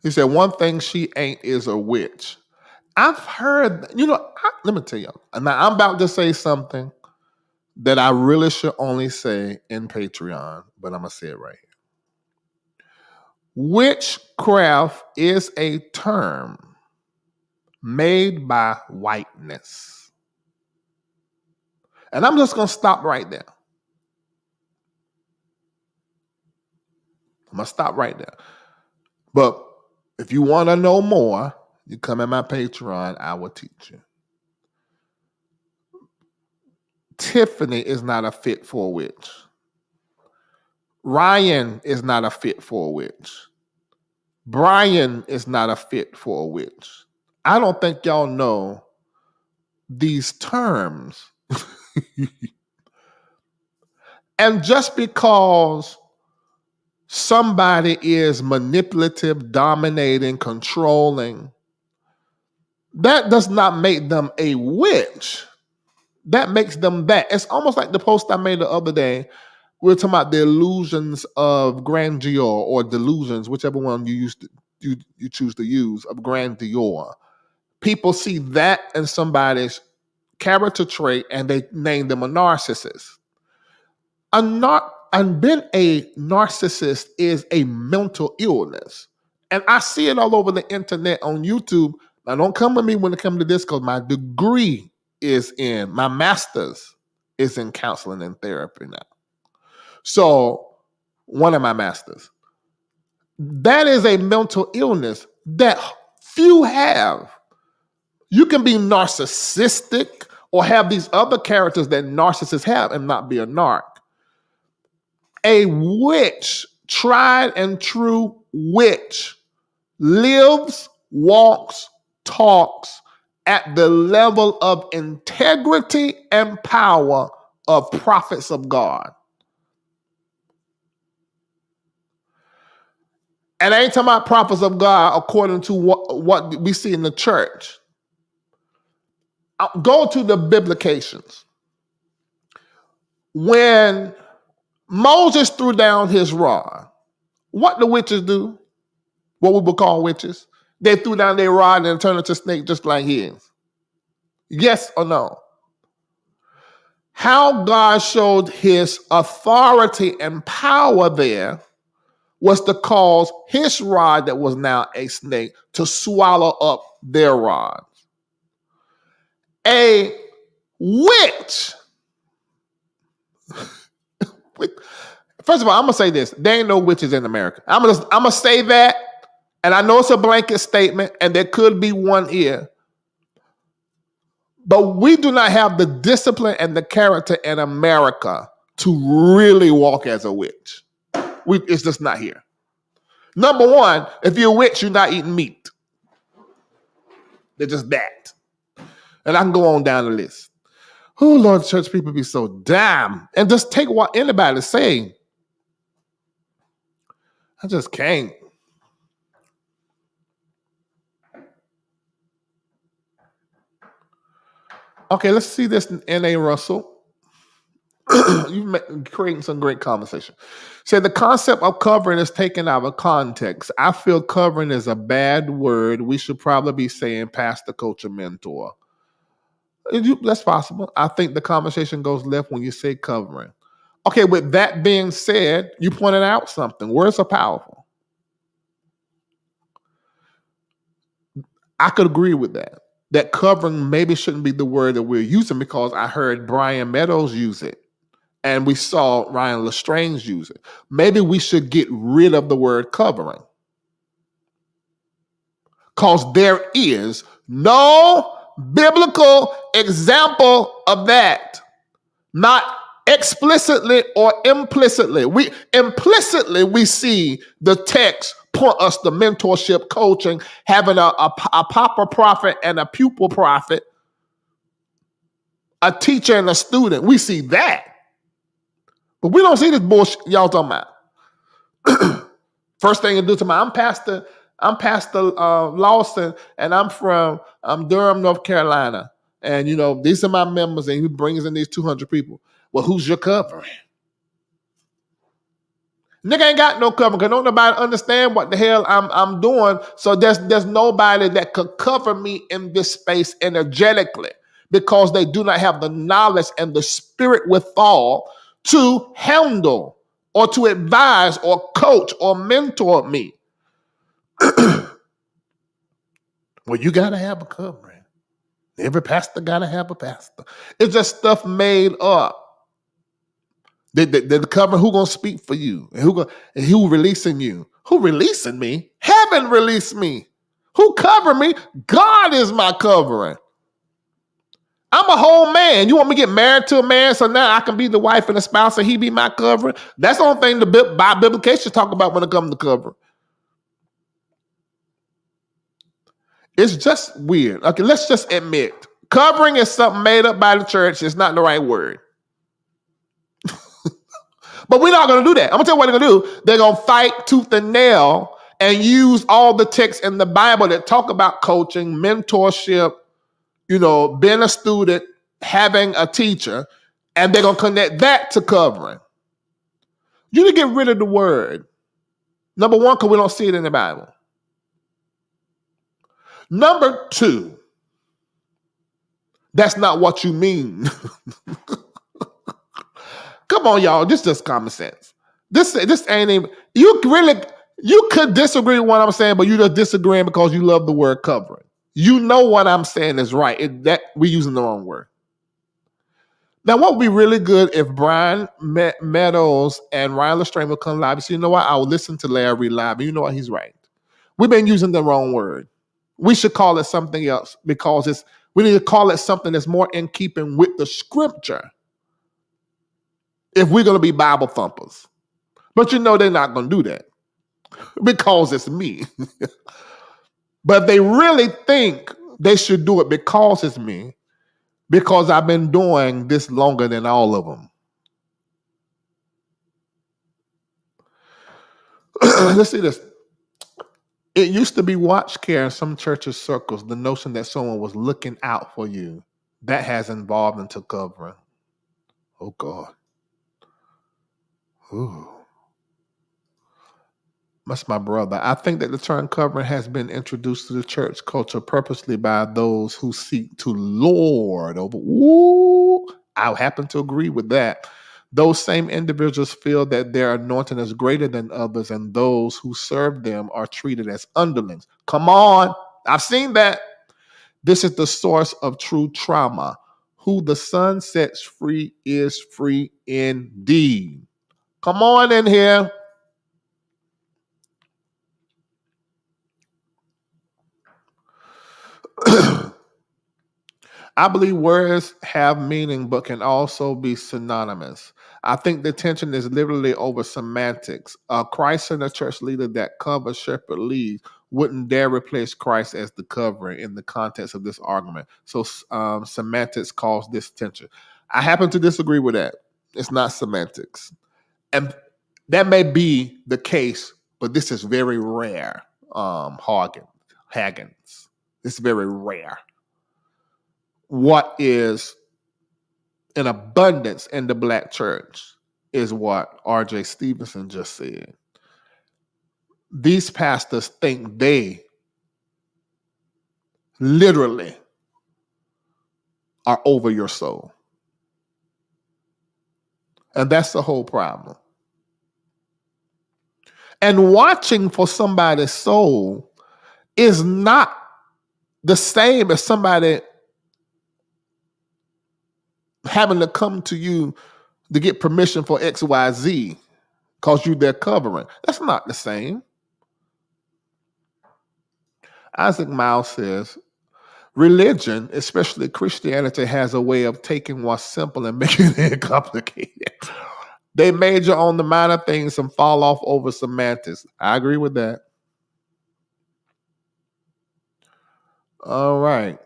He said, one thing she ain't is a witch. I've heard, let me tell you. Now, I'm about to say something that I really should only say in Patreon, but I'm going to say it right here. Witchcraft is a term made by whiteness. And I'm just going to stop right there. I'm going to stop right there. But if you want to know more, you come in my Patreon, I will teach you. Tiphani is not a fit for a witch. Ryan is not a fit for a witch. Bryan is not a fit for a witch. I don't think y'all know these terms. And just because somebody is manipulative, dominating, controlling, that does not make them a witch. That makes them that. It's almost like the post I made the other day. We were talking about the illusions of grandeur or delusions, whichever one you choose to use, of grandeur. People see that in somebody's character trait and they name them a narcissist. And being a narcissist is a mental illness. And I see it all over the internet on YouTube. Now, don't come with me when it comes to this because my degree my master's is in counseling and therapy now. So, one of my masters. That is a mental illness that few have. You can be narcissistic or have these other characters that narcissists have and not be a narc. A witch, tried and true witch, lives, walks, talks at the level of integrity and power of prophets of God. And I ain't talking about prophets of God according to what we see in the church. Go to the biblications. When Moses threw down his rod, what the witches do? What we would call witches? They threw down their rod and turned into a snake just like his. Yes or no? How God showed his authority and power there was to cause his rod that was now a snake to swallow up their rods. A witch. First of all, I'm going to say this. There ain't no witches in America. I'm gonna say that, and I know it's a blanket statement, and there could be one here. But we do not have the discipline and the character in America to really walk as a witch. It's just not here. Number one, if you're a witch, you're not eating meat. They're just that. And I can go on down the list. Oh, Lord, church people be so damn. And just take what anybody's saying. I just can't. Okay, let's see this in N.A. Russell. You've creating some great conversation. Say the concept of covering is taken out of context. I feel covering is a bad word. We should probably be saying pastor, coach, or mentor. That's possible. I think the conversation goes left when you say covering. Okay, with that being said, you pointed out something. Words are powerful. I could agree with that. That covering maybe shouldn't be the word that we're using because I heard Bryan Meadows use it. And we saw LeStrange use it. Maybe we should get rid of the word covering. Because there is no biblical example of that. Not explicitly or implicitly. We see the text point us to mentorship, coaching, having a papa prophet and a pupil prophet, a teacher and a student. We see that. But we don't see this bullshit y'all talking about. First thing you do to me, I'm Pastor Lawson, and I'm from Durham, North Carolina. And these are my members, and he brings in these 200 people. Well, who's your covering? Nigga ain't got no covering because don't nobody understand what the hell I'm doing. So there's nobody that could cover me in this space energetically because they do not have the knowledge and the spirit withal to handle or to advise or coach or mentor me. Well, you gotta have a covering. Every pastor gotta have a pastor. It's just stuff made up. The covering, who gonna speak for you? And who releasing you? Who releasing me? Heaven released me. Who covered me? God is my covering. I'm a whole man. You want me to get married to a man so now I can be the wife and the spouse and he be my covering? That's the only thing the biblications talk about when it comes to covering. It's just weird. Okay, let's just admit, covering is something made up by the church. It's not the right word. But we're not going to do that. I'm going to tell you what they're going to do. They're going to fight tooth and nail and use all the texts in the Bible that talk about coaching, mentorship, being a student, having a teacher, and they're going to connect that to covering. You need to get rid of the word. Number one, because we don't see it in the Bible. Number two, that's not what you mean. Come on, y'all. This is just common sense. This ain't even, you could disagree with what I'm saying, but you're just disagreeing because you love the word covering. You know what I'm saying is right. That we're using the wrong word. Now, what would be really good if Bryan Meadows and LeStrange would come live? So you know what? I will listen to Larry live, and you know what? He's right. We've been using the wrong word. We should call it something else because we need to call it something that's more in keeping with the scripture if we're going to be Bible thumpers. But they're not going to do that because it's me. But they really think they should do it because it's me, because I've been doing this longer than all of them. Let's see this. It used to be watch care in some churches' circles, the notion that someone was looking out for you. That has evolved into covering. Oh, God. Ooh. That's my brother. I think that the term covering has been introduced to the church culture purposely by those who seek to lord over. Ooh, I happen to agree with that. Those same individuals feel that their anointing is greater than others, and those who serve them are treated as underlings. Come on. I've seen that. This is the source of true trauma. Who the Son sets free is free indeed. Come on in here. I believe words have meaning, but can also be synonymous. I think the tension is literally over semantics. Christ and a church leader that covers, shepherd, leads wouldn't dare replace Christ as the covering in the context of this argument. So semantics cause this tension. I happen to disagree with that. It's not semantics. And that may be the case, but this is very rare. Haggins. This is very rare. What is in abundance in the Black church is what R.J. Stevenson just said. These pastors think they literally are over your soul. And that's the whole problem. And watching for somebody's soul is not the same as somebody having to come to you to get permission for XYZ because you their covering. That's not the same. Isaac Miles says, Religion, especially Christianity, has a way of taking what's simple and making it complicated. They major on the minor things and fall off over semantics. I agree with that. All right.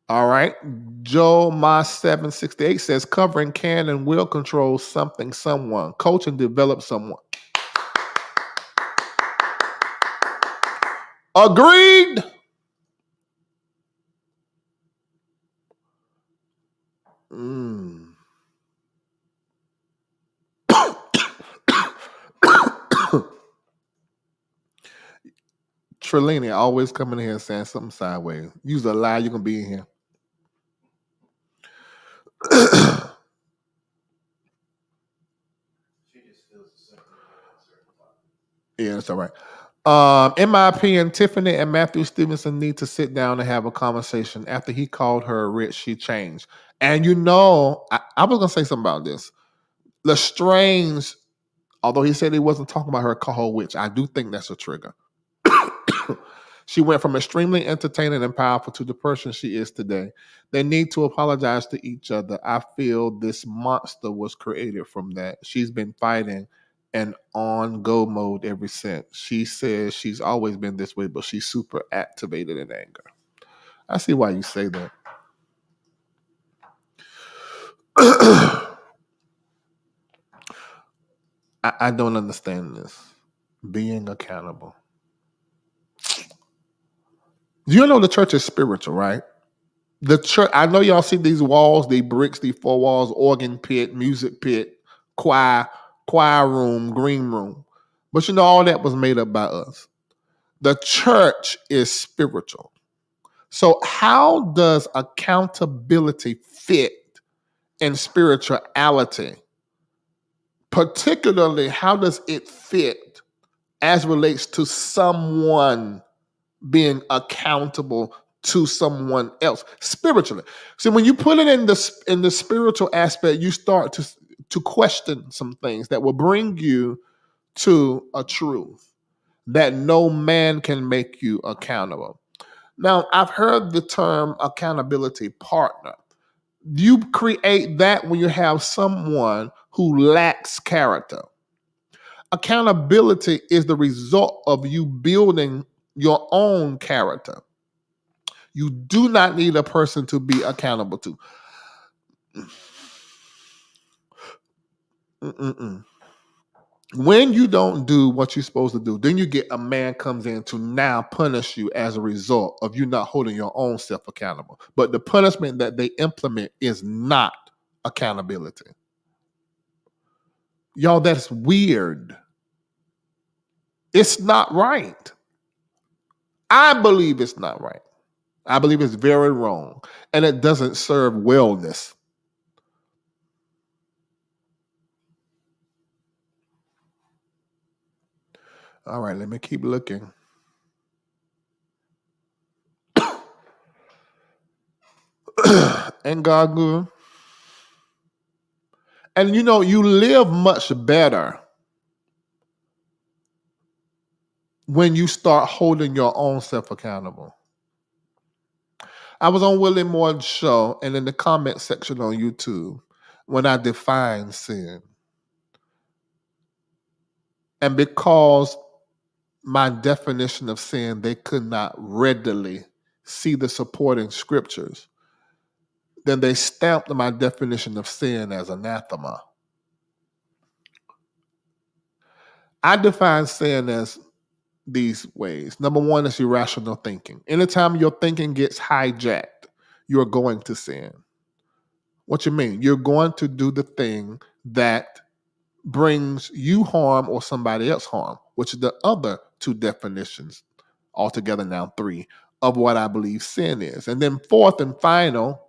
All right. Joe Ma 768 says covering can and will control something, someone. Coach and develop someone. Agreed. Trelini always coming in here saying something sideways. Use a lie, you can be in here. She just feels a certain way about a certain topic. Yeah, that's all right. In my opinion, Tiphani and Matthew Stevenson need to sit down and have a conversation. After he called her rich, she changed. And you know, I was gonna say something about this. LeStrange, although he said he wasn't talking about her, call her witch. I do think that's a trigger. She went from extremely entertaining and powerful to the person she is today. They need to apologize to each other. I feel this monster was created from that. She's been fighting and on go mode ever since. She says she's always been this way, but she's super activated in anger. I see why you say that. I don't understand this. Being accountable. You know the church is spiritual, right? The church, I know y'all see these walls, these bricks, these four walls, organ pit, music pit, choir room, green room. But you know, all that was made up by us. The church is spiritual. So how does accountability fit in spirituality? Particularly, how does it fit as relates to someone being accountable to someone else spiritually? So when you put it in the spiritual aspect, you start to question some things that will bring you to a truth that no man can make you accountable. Now, I've heard the term accountability partner. You create that when you have someone who lacks character. Accountability is the result of you building your own character. You do not need a person to be accountable to. Mm-mm-mm. When you don't do what you're supposed to do, then you get a man comes in to now punish you as a result of you not holding your own self accountable. But the punishment that they implement is not accountability. Y'all, that's weird. It's not right. I believe it's not right. I believe it's very wrong. And it doesn't serve wellness. All right, let me keep looking. And God good. And you know, you live much better when you start holding your own self accountable. I was on Willie Moore's show and in the comment section on YouTube when I defined sin. And because my definition of sin, they could not readily see the supporting scriptures, then they stamped my definition of sin as anathema. I define sin as these ways. Number one is irrational thinking. Anytime your thinking gets hijacked, you're going to sin. What you mean? You're going to do the thing that brings you harm or somebody else harm, which is the other two definitions, altogether now three, of what I believe sin is. And then fourth and final,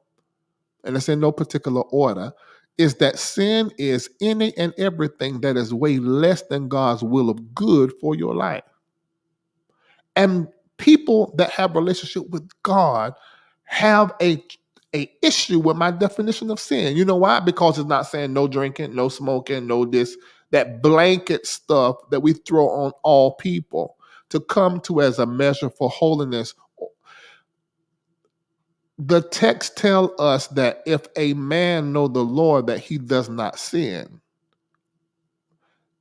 and it's in no particular order, is that sin is any and everything that is way less than God's will of good for your life. And people that have relationship with God have a issue with my definition of sin. You know why? Because it's not saying no drinking, no smoking, no this, that blanket stuff that we throw on all people to come to as a measure for holiness The text tell us that if a man know the Lord, that he does not sin.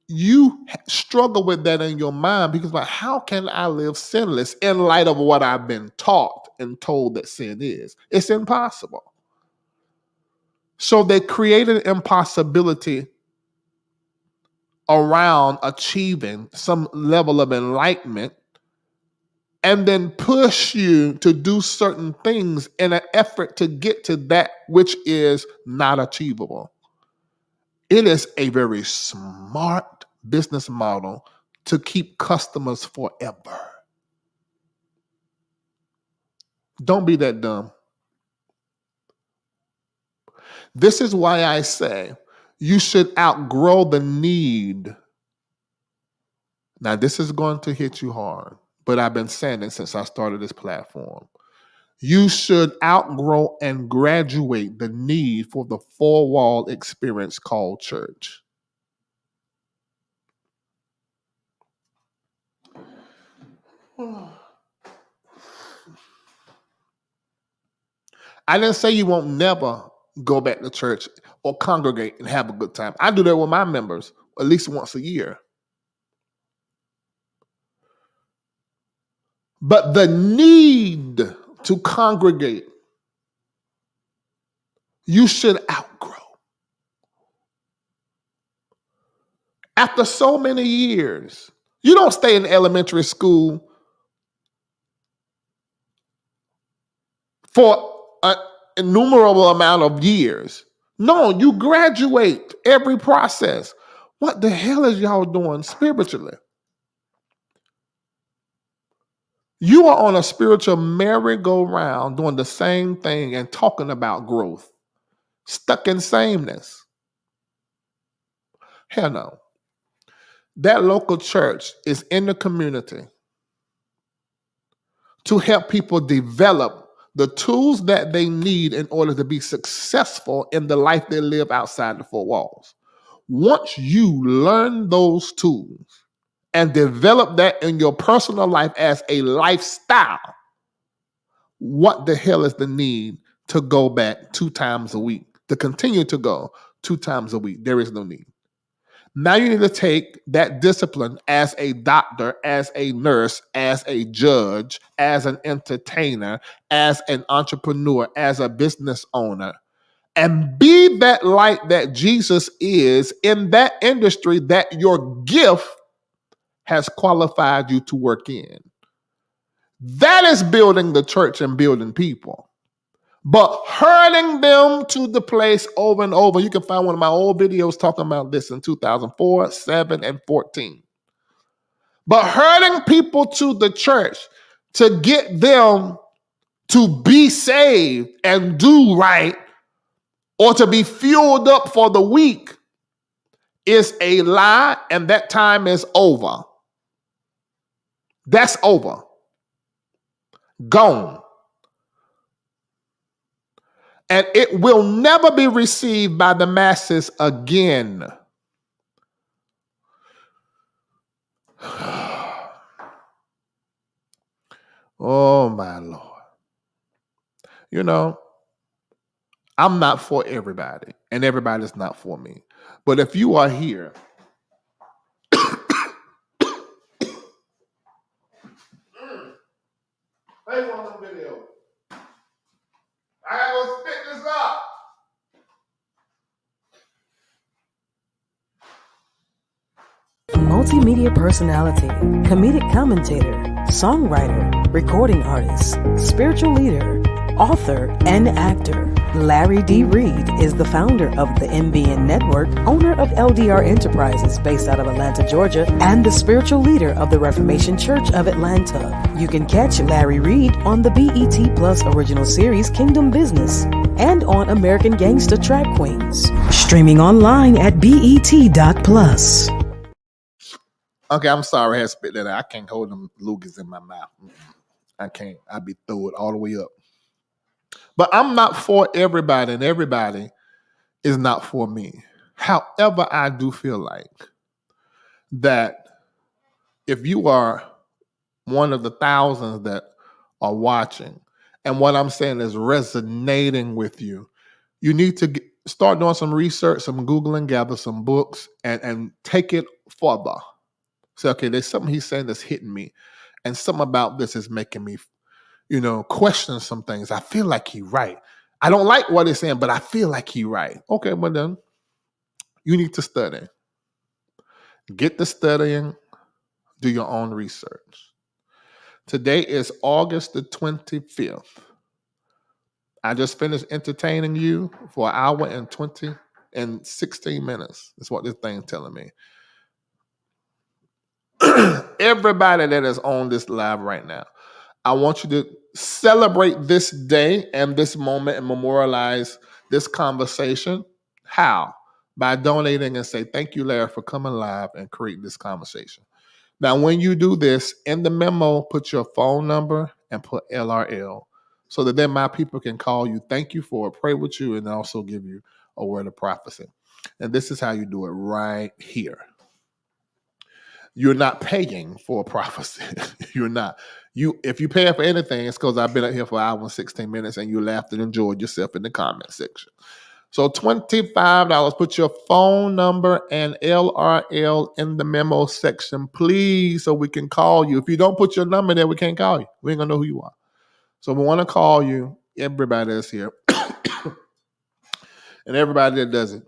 You struggle with that in your mind because, like, how can I live sinless in light of what I've been taught and told that sin is? It's impossible. So they created an impossibility around achieving some level of enlightenment and then push you to do certain things in an effort to get to that which is not achievable. It is a very smart business model to keep customers forever. Don't be that dumb. This is why I say you should outgrow the need. Now, this is going to hit you hard, but I've been saying it since I started this platform. You should outgrow and graduate the need for the four-wall experience called church. I didn't say you won't never go back to church or congregate and have a good time. I do that with my members at least once a year. But the need to congregate, you should outgrow. After so many years, you don't stay in elementary school for an innumerable amount of years. No, you graduate every process. What the hell is y'all doing spiritually? You are on a spiritual merry-go-round doing the same thing and talking about growth, stuck in sameness. Hell no. That local church is in the community to help people develop the tools that they need in order to be successful in the life they live outside the four walls. Once you learn those tools and develop that in your personal life as a lifestyle, what the hell is the need to go back 2 times a week, to continue to go 2 times a week? There is no need. Now you need to take that discipline as a doctor, as a nurse, as a judge, as an entertainer, as an entrepreneur, as a business owner, and be that light that Jesus is in that industry that your gift has qualified you to work in. That is building the church and building people. But herding them to the place over and over. You can find one of my old videos talking about this in 2004, 7, and 14. But herding people to the church to get them to be saved and do right or to be fueled up for the week is a lie, and that time is over. That's over. Gone. And it will never be received by the masses again. Oh, my Lord. You know, I'm not for everybody, and everybody's not for me. But if you are here, play one of them videos. I will spit this up. Multimedia personality, comedic commentator, songwriter, recording artist, spiritual leader, author, and actor. Larry D. Reid is the founder of the MBN Network, owner of LDR Enterprises based out of Atlanta, Georgia, and the spiritual leader of the Reformation Church of Atlanta. You can catch Larry Reid on the BET Plus original series Kingdom Business and on American Gangsta Track Queens. Streaming online at BET.plus. Okay, I'm sorry I had to spit that out. I can't hold them loogies in my mouth. I can't. I be throw it all the way up. But I'm not for everybody, and everybody is not for me. However, I do feel like that if you are one of the thousands that are watching and what I'm saying is resonating with you, you need to start doing some research, some Googling, gather some books, and take it further. Say, okay, there's something he's saying that's hitting me, and something about this is making me, question some things. I feel like he's right. I don't like what he's saying, but I feel like he's right. Okay, well then, you need to study. Get the studying, do your own research. Today is August the 25th. I just finished entertaining you for an hour and 20 and 16 minutes. That's what this thing's telling me. Everybody that is on this live right now, I want you to celebrate this day and this moment and memorialize this conversation. How? By donating and say, thank you, Larry, for coming live and creating this conversation. Now, when you do this, in the memo, put your phone number and put LRL so that then my people can call you, thank you for it, pray with you, and also give you a word of prophecy. And this is how you do it right here. You're not paying for a prophecy. You're not. If you pay for anything, it's because I've been up here for an hour and 16 minutes and you laughed and enjoyed yourself in the comment section. So $25, put your phone number and LRL in the memo section, please, so we can call you. If you don't put your number there, we can't call you. We ain't gonna know who you are. So we want to call you, everybody that's here, and everybody that doesn't.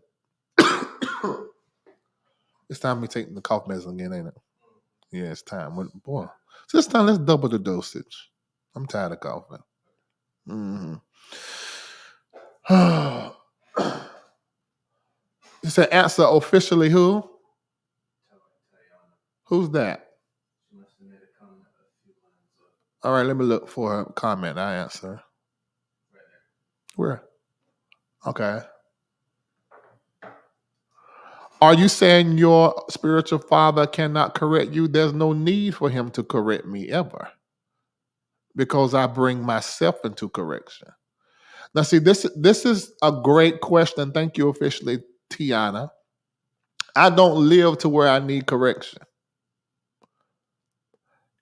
It's time we take the cough medicine again, ain't it? Yeah, it's time. Boy, so this time let's double the dosage. I'm tired of coughing. You said answer officially who? Who's that? She must have made a comment a few lines up. All right, let me look for a comment. I answer. Right there. Where? Okay. Are you saying your spiritual father cannot correct you? There's no need for him to correct me ever because I bring myself into correction. Now, see, this is a great question. Thank you officially, Tiana. I don't live to where I need correction.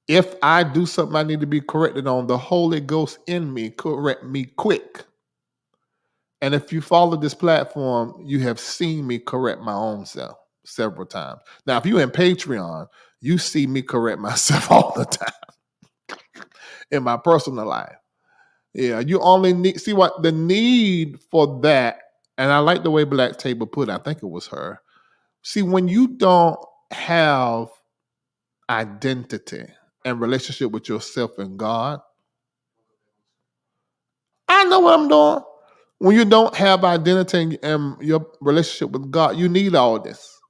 If I do something I need to be corrected on, the Holy Ghost in me correct me quick. And if you follow this platform, you have seen me correct my own self several times. Now, if you're in Patreon, you see me correct myself all the time in my personal life. Yeah, you only need, see what the need for that, and I like the way Black Table put it, I think it was her. See, when you don't have identity and relationship with yourself and God, I know what I'm doing. When you don't have identity and your relationship with God, you need all this.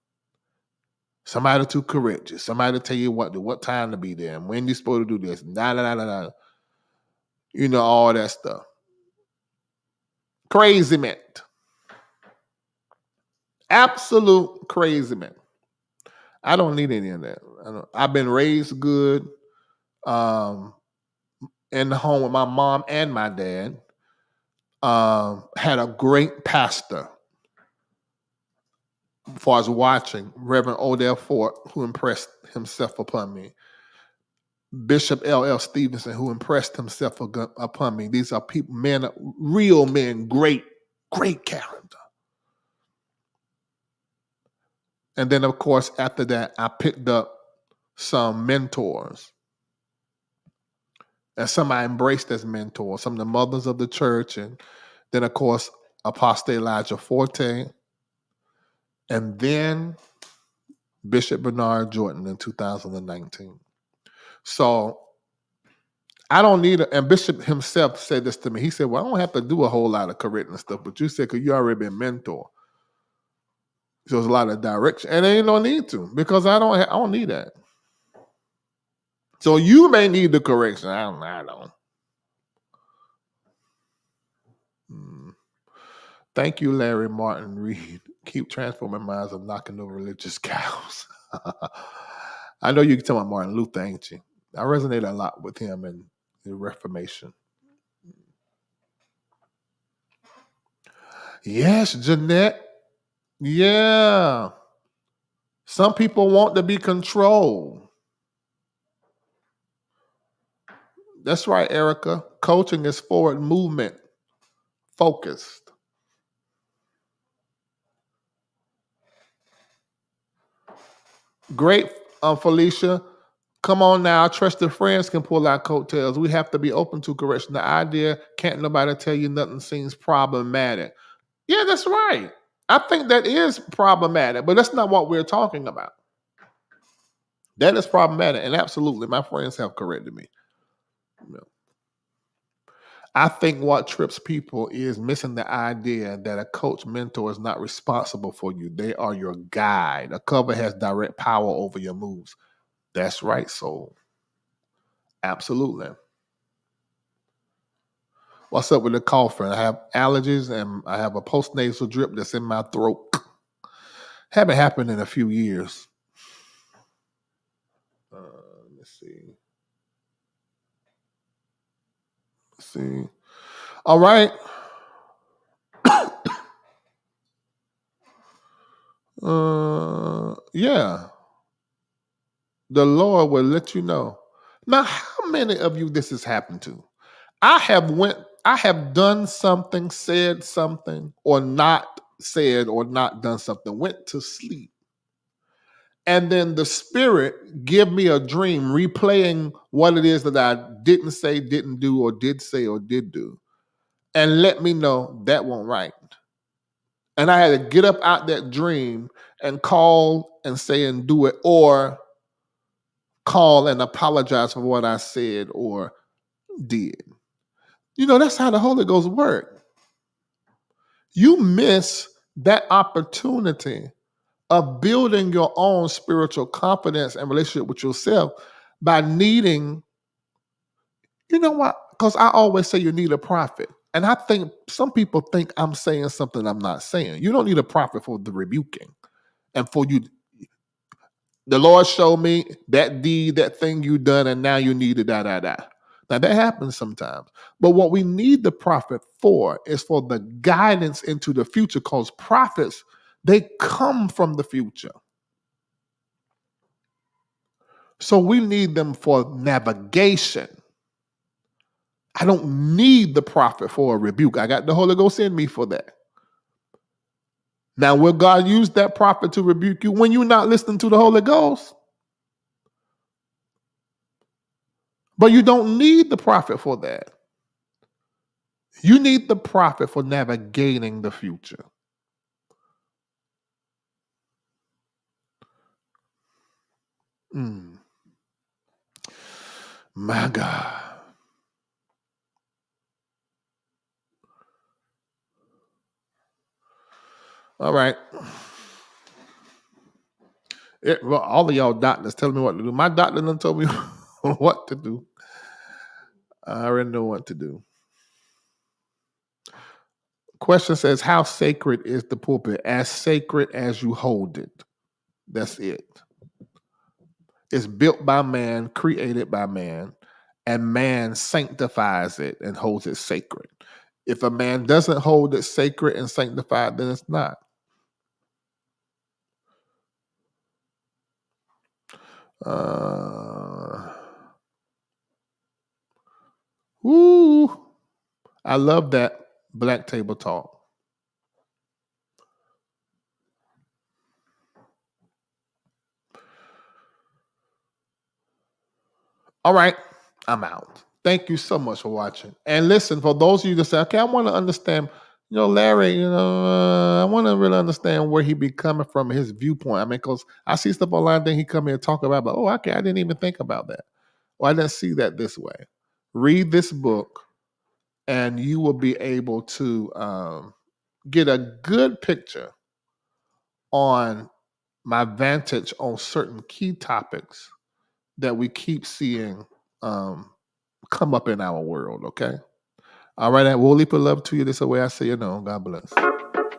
Somebody to correct you, somebody to tell you what time to be there, and when you're supposed to do this, all that stuff. Crazy man. Absolute crazy man. I don't need any of that. I've been raised good in the home with my mom and my dad. Had a great pastor as far as watching, Reverend Odell Fort, who impressed himself upon me. Bishop L.L. Stevenson, who impressed himself upon me. These are people, men, real men, great character. And then, of course, after that, I picked up some mentors. And some I embraced as mentors, some of the mothers of the church. And then, of course, Apostle Elijah Forte. And then Bishop Bernard Jordan in 2019. So I don't need and Bishop himself said this to me. He said, well, I don't have to do a whole lot of correcting stuff, but you said, because you already been mentor. So there's a lot of direction. And there ain't no need to, because I don't need that. So you may need the correction. I don't. Thank you, Larry Martin Reid. Keep transforming minds of knocking over religious cows. I know you can tell about Martin Luther, ain't you? I resonate a lot with him and the Reformation. Yes, Jeanette. Yeah. Some people want to be controlled. That's right, Erica. Coaching is forward movement focused. Great, Felicia. Come on now. Trusted friends can pull our coattails. We have to be open to correction. The idea, can't nobody tell you nothing seems problematic. Yeah, that's right. I think that is problematic, but that's not what we're talking about. That is problematic, and absolutely, my friends have corrected me. I think what trips people is missing the idea that a coach mentor is not responsible for you. They are your guide. A cover has direct power over your moves. That's right, soul. Absolutely. What's up with the coughing? I have allergies and I have a postnasal drip that's in my throat. Haven't happened in a few years. Let's see. All right. Yeah. The Lord will let you know. Now, how many of you this has happened to? I have done something, said something, or not said or not done something, went to sleep. And then the spirit give me a dream replaying what it is that I didn't say, didn't do, or did say, or did do. And let me know that won't right. And I had to get up out that dream and call and say and do it, or call and apologize for what I said or did. You know, that's how the Holy Ghost works. You miss that opportunity of building your own spiritual confidence and relationship with yourself by needing, you know what? Because I always say you need a prophet. And I think some people think I'm saying something I'm not saying. You don't need a prophet for the rebuking. And for you, the Lord showed me that deed, that thing you done, and now you need it, da. Now that happens sometimes. But what we need the prophet for is for the guidance into the future, because prophets, they come from the future. So we need them for navigation. I don't need the prophet for a rebuke. I got the Holy Ghost in me for that. Now, will God use that prophet to rebuke you when you're not listening to the Holy Ghost? But you don't need the prophet for that. You need the prophet for navigating the future. My God. All right. Well, all of y'all doctors tell me what to do. My doctor done told me what to do. I already know what to do. Question says, how sacred is the pulpit? As sacred as you hold it. That's it. It's built by man, created by man, and man sanctifies it and holds it sacred. If a man doesn't hold it sacred and sanctified, then it's not. I love that Black Table Talk. All right, I'm out. Thank you so much for watching. And listen, for those of you that say, okay, I want to understand, Larry, I want to really understand where he be coming from, his viewpoint. I mean, because I see stuff online, then he come here and talk about, but okay, I didn't even think about that. Or I didn't see that this way. Read this book, and you will be able to get a good picture on my vantage on certain key topics that we keep seeing come up in our world, okay? All right, we'll leave a love to you. This is the way I say it. God bless.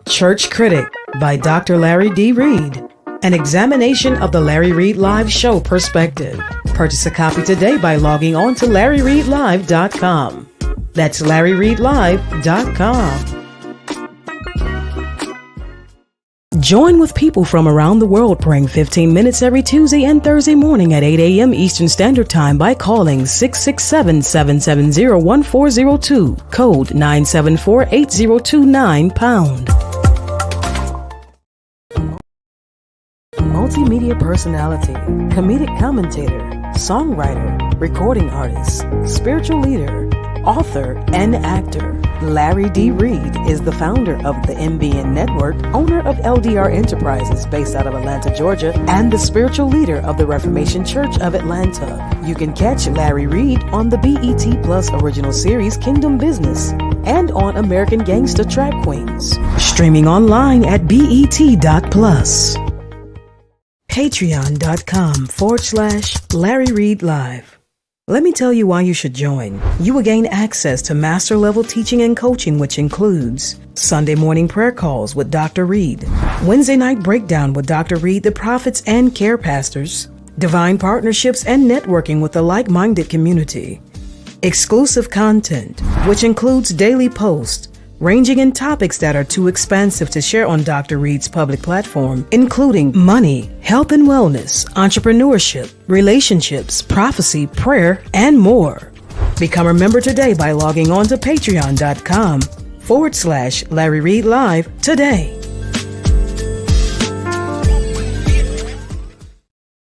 Church Critic by Dr. Larry D. Reid. An examination of the Larry Reid Live show perspective. Purchase a copy today by logging on to LarryReidLive.com. That's LarryReidLive.com. Join with people from around the world praying 15 minutes every Tuesday and Thursday morning at 8 a.m. Eastern Standard Time by calling 667-770-1402, code 974-8029#. Multimedia personality, comedic commentator, songwriter, recording artist, spiritual leader, author, and actor. Larry D. Reid is the founder of the MBN Network, owner of LDR Enterprises based out of Atlanta, Georgia, and the spiritual leader of the Reformation Church of Atlanta. You can catch Larry Reid on the BET Plus original series Kingdom Business and on American Gangsta Trap Queens. Streaming online at BET.plus. Patreon.com/Larry Reid Live. Let me tell you why you should join. You will gain access to master level teaching and coaching, which includes Sunday morning prayer calls with Dr. Reid, Wednesday night breakdown with Dr. Reid, the prophets and care pastors, divine partnerships and networking with the like-minded community, exclusive content, which includes daily posts, ranging in topics that are too expansive to share on Dr. Reid's public platform, including money, health and wellness, entrepreneurship, relationships, prophecy, prayer, and more. Become a member today by logging on to patreon.com/Larry Reid Live today.